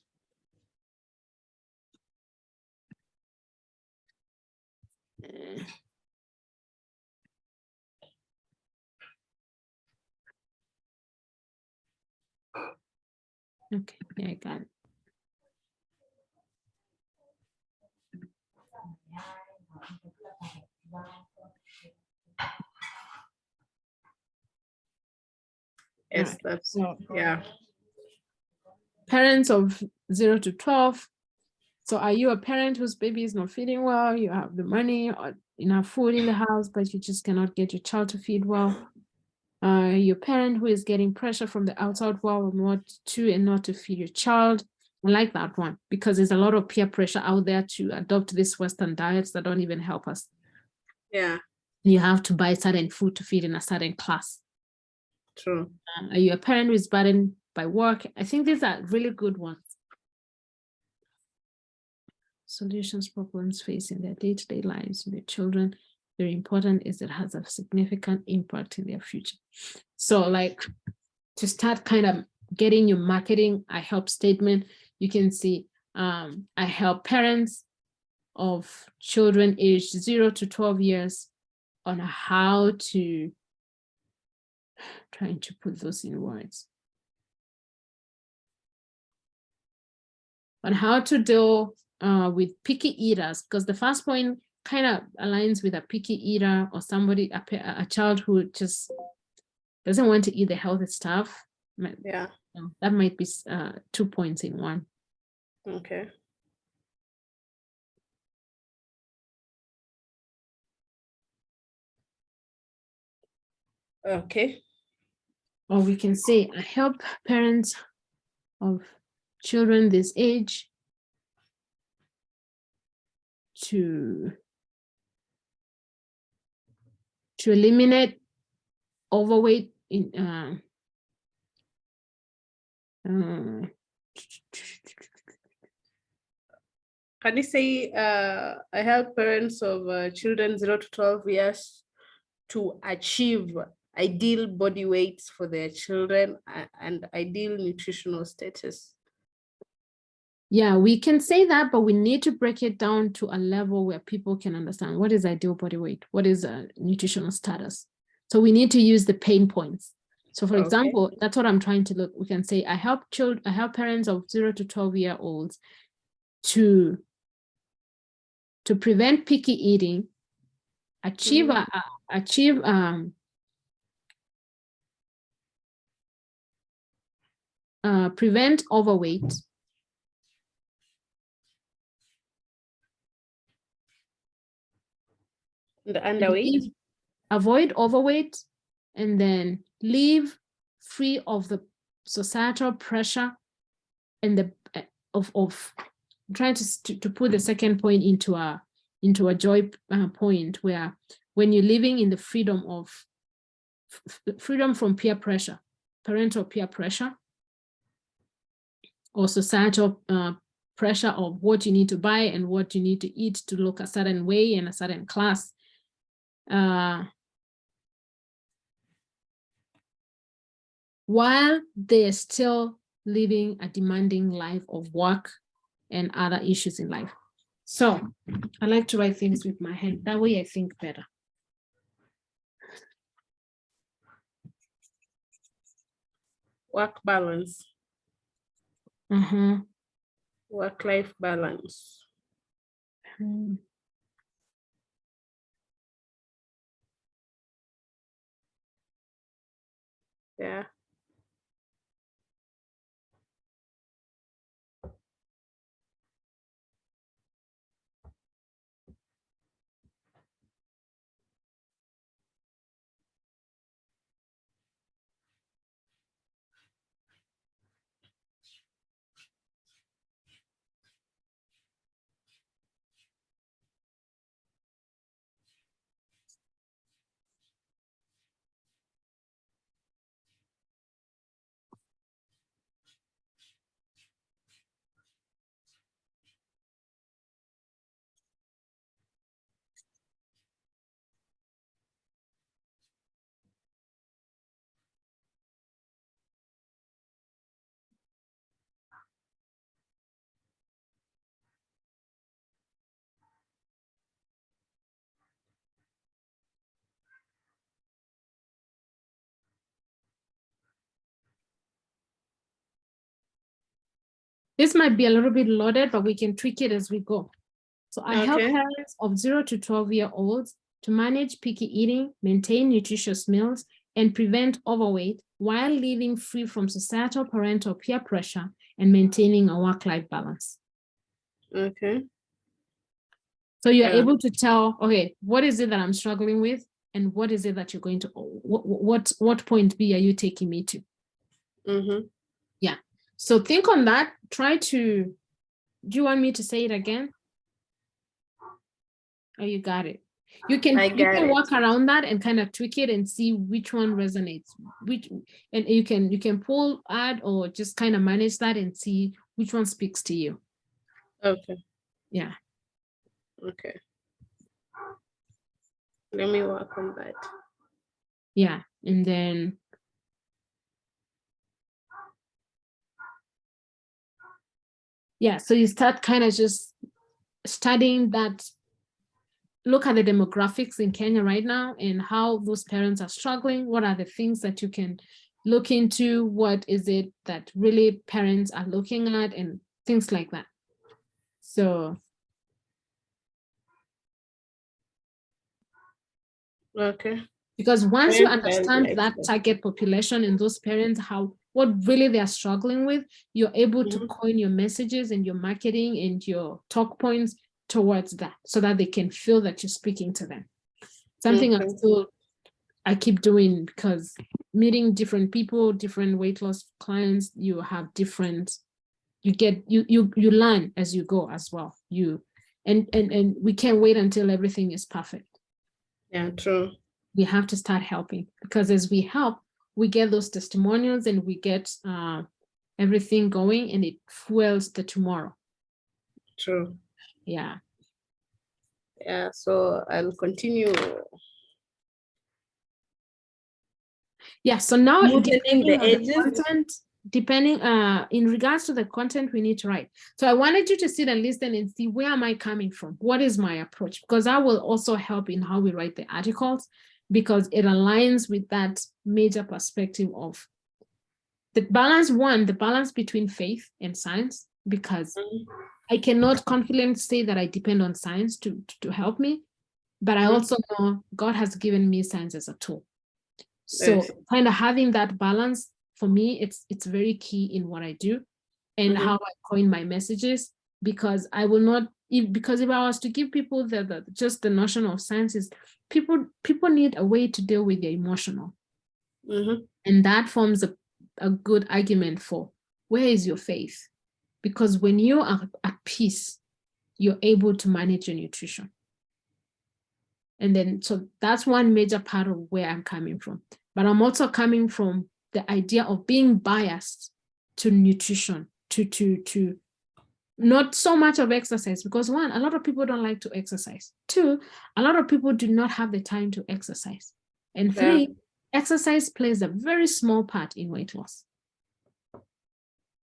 [SPEAKER 1] Okay, yeah, I got it.
[SPEAKER 3] Yes,
[SPEAKER 1] Alright,
[SPEAKER 3] that's
[SPEAKER 1] so
[SPEAKER 3] yeah.
[SPEAKER 1] parents of 0 to 12. So are you a parent whose baby is not feeding well? You have the money or enough food in the house, but you just cannot get your child to feed well. Your parent who is getting pressure from the outside world on what to and not to feed your child. I like that one because there's a lot of peer pressure out there to adopt these Western diets that don't even help us.
[SPEAKER 3] Yeah,
[SPEAKER 1] You have to buy certain food to feed in a certain class.
[SPEAKER 3] true.
[SPEAKER 1] Are you a parent who is burdened by work? I think these are really good ones. Solutions, problems facing their day-to-day lives with their children. Very important is it has a significant impact in their future. So like to start kind of getting your marketing, I help statement, you can see I help parents of children aged 0 to 12 years on how to, trying to put those in words, on how to deal with picky eaters, because the first point kind of aligns with a picky eater or somebody, a child who just doesn't want to eat the healthy stuff.
[SPEAKER 3] Yeah.
[SPEAKER 1] That might be 2 points in one.
[SPEAKER 3] Okay. Okay.
[SPEAKER 1] Or we can say, I help parents of children this age to eliminate overweight in
[SPEAKER 3] Can you say I help parents of children 0 to 12 years to achieve ideal body weights for their children and ideal nutritional status?
[SPEAKER 1] yeah, we can say that, but we need to break it down to a level where people can understand what is ideal body weight, what is a nutritional status. So we need to use the pain points. So for example, that's what I'm trying to look. We can say I help parents of 0 to 12-year-olds to prevent picky eating, achieve prevent overweight,
[SPEAKER 3] The underweight.
[SPEAKER 1] Avoid overweight, and then live free of the societal pressure and the of trying to put the second point into a joy point, where when you're living in the freedom of freedom from peer pressure, parental peer pressure, or societal pressure of what you need to buy and what you need to eat to look a certain way in a certain class. While they're still living a demanding life of work and other issues in life. So I like to write things with my hand. That way I think better.
[SPEAKER 3] Work balance. Work-life balance. Yeah.
[SPEAKER 1] This might be a little bit loaded, but we can tweak it as we go. So I help
[SPEAKER 3] Okay.
[SPEAKER 1] parents of 0 to 12-year-olds to manage picky eating, maintain nutritious meals, and prevent overweight while living free from societal, parental, peer pressure and maintaining a work-life balance.
[SPEAKER 3] Okay.
[SPEAKER 1] So you're
[SPEAKER 3] Yeah.
[SPEAKER 1] able to tell, okay, what is it that I'm struggling with? And what is it that you're going to, what point B are you taking me to? Yeah. So think on that. Try to, do you want me to say it again? Oh, you got it. You can work around that and kind of tweak it and see which one resonates. And you can pull, add, or just kind of manage that and see which one speaks to you.
[SPEAKER 3] Okay.
[SPEAKER 1] Yeah.
[SPEAKER 3] Okay. Let me work on that.
[SPEAKER 1] Yeah. And then yeah, so you start kind of just studying that, look at the demographics in Kenya right now and how those parents are struggling. What are the things that you can look into? What is it that really parents are looking at and things like that? So.
[SPEAKER 3] Okay.
[SPEAKER 1] Because once you understand that target population and those parents, what really they are struggling with, you're able to coin your messages and your marketing and your talk points towards that so that they can feel that you're speaking to them. Something I keep doing, because meeting different people, different weight loss clients, you have different, you learn as you go as well. And we can't wait until everything is perfect.
[SPEAKER 3] Yeah, true.
[SPEAKER 1] We have to start helping, because as we help, we get those testimonials and we get everything going, and it fuels the tomorrow.
[SPEAKER 3] True.
[SPEAKER 1] Yeah.
[SPEAKER 3] Yeah, so I'll continue.
[SPEAKER 1] Yeah, so now depending in regards to the content we need to write. So I wanted you to sit and listen and see, where am I coming from? What is my approach? Because that will also help in how we write the articles, because it aligns with that major perspective of the balance between faith and science, because I cannot confidently say that I depend on science to help me, but I also know God has given me science as a tool. So kind of having that balance, for me, it's very key in what I do and how I coin my messages, because I will not, because if I was to give people just the notion of sciences, people need a way to deal with their emotional. And that forms a good argument for, where is your faith? Because when you are at peace, you're able to manage your nutrition. And then, so that's one major part of where I'm coming from. But I'm also coming from the idea of being biased to nutrition to not so much of exercise, because one, a lot of people don't like to exercise. Two, a lot of people do not have the time to exercise. And three, exercise plays a very small part in weight loss.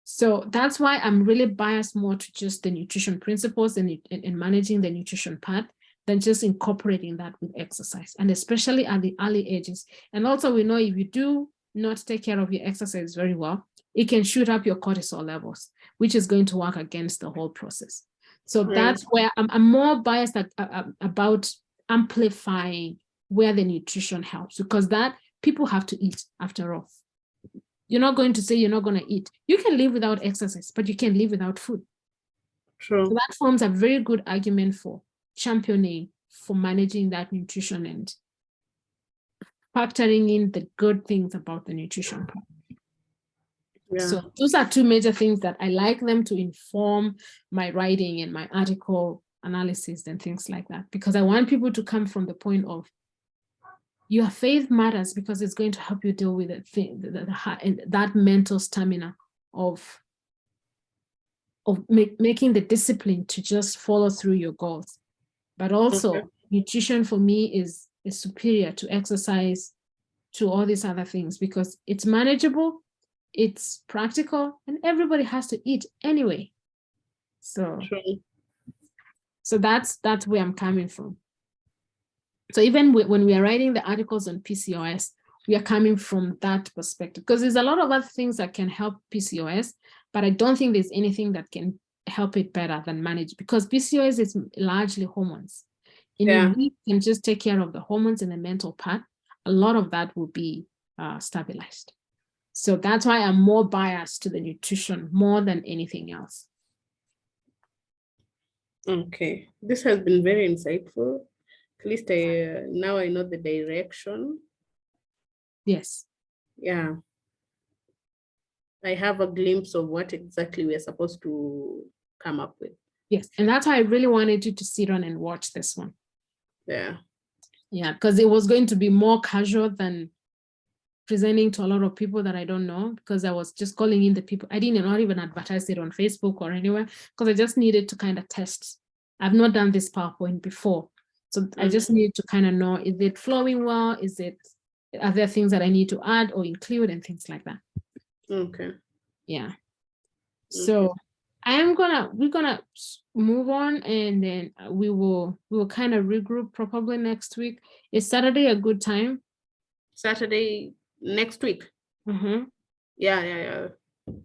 [SPEAKER 1] So that's why I'm really biased more to just the nutrition principles and managing the nutrition part than just incorporating that with exercise, and especially at the early ages. And also we know if you do not take care of your exercise very well, it can shoot up your cortisol levels, which is going to work against the whole process. So that's where I'm more biased about amplifying where the nutrition helps, because that people have to eat after all. You're not going to say you're not going to eat. You can live without exercise, but you can live without food.
[SPEAKER 3] True.
[SPEAKER 1] So that forms a very good argument for championing, for managing that nutrition and factoring in the good things about the nutrition part.
[SPEAKER 3] Yeah.
[SPEAKER 1] So those are two major things that I like them to inform my writing and my article analysis and things like that, because I want people to come from the point of your faith matters, because it's going to help you deal with the thing, that mental stamina of making the discipline to just follow through your goals. But also nutrition for me is superior to exercise, to all these other things, because it's manageable, it's practical, and everybody has to eat anyway. So that's where I'm coming from. So even when we are writing the articles on PCOS, we are coming from that perspective, because there's a lot of other things that can help PCOS, but I don't think there's anything that can help it better than manage, because PCOS is largely hormones. And if we can just take care of the hormones and the mental part, a lot of that will be stabilized. So that's why I'm more biased to the nutrition more than anything else.
[SPEAKER 3] Okay, this has been very insightful. At least now I know the direction.
[SPEAKER 1] Yes.
[SPEAKER 3] Yeah. I have a glimpse of what exactly we're supposed to come up with.
[SPEAKER 1] Yes, and that's why I really wanted you to sit on and watch this one.
[SPEAKER 3] Yeah.
[SPEAKER 1] Yeah, because it was going to be more casual than presenting to a lot of people that I don't know, because I was just calling in the people. I didn't not even advertise it on Facebook or anywhere, because I just needed to kind of test. I've not done this PowerPoint before. So I just needed to kind of know, is it flowing well? Are there things that I need to add or include and things like that?
[SPEAKER 3] Okay.
[SPEAKER 1] Yeah. So we're gonna move on, and then we will kind of regroup probably next week. Is Saturday a good time?
[SPEAKER 3] Saturday next week. Yeah.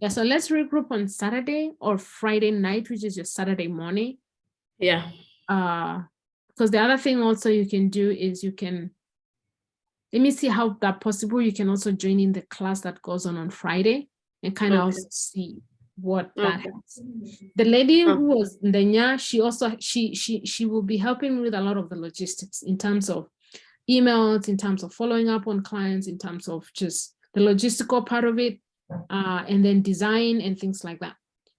[SPEAKER 1] So let's regroup on Saturday or Friday night, which is your Saturday morning.
[SPEAKER 3] Yeah.
[SPEAKER 1] Because the other thing also you can do is let me see how that possible. You can also join in the class that goes on Friday and kind of also see what that has. The lady who was Ndenya, she will be helping with a lot of the logistics in terms of emails, in terms of following up on clients, in terms of just the logistical part of it, and then design and things like that.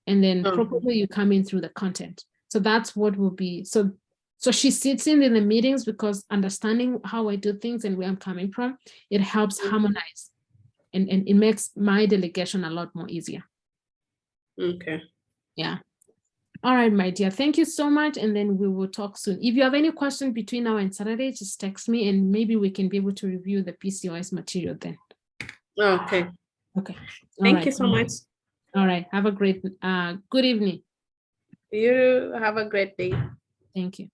[SPEAKER 1] And then probably you come in through the content. So that's what will be. So she sits in the meetings, because understanding how I do things and where I'm coming from, it helps harmonize, and it makes my delegation a lot more easier.
[SPEAKER 3] Okay.
[SPEAKER 1] Yeah. All right, my dear. Thank you so much. And then we will talk soon. If you have any questions between now and Saturday, just text me, and maybe we can be able to review the PCOS material then.
[SPEAKER 3] Okay.
[SPEAKER 1] Okay.
[SPEAKER 3] Thank you so much.
[SPEAKER 1] All right. Have a great, good evening.
[SPEAKER 3] You have a great day.
[SPEAKER 1] Thank you.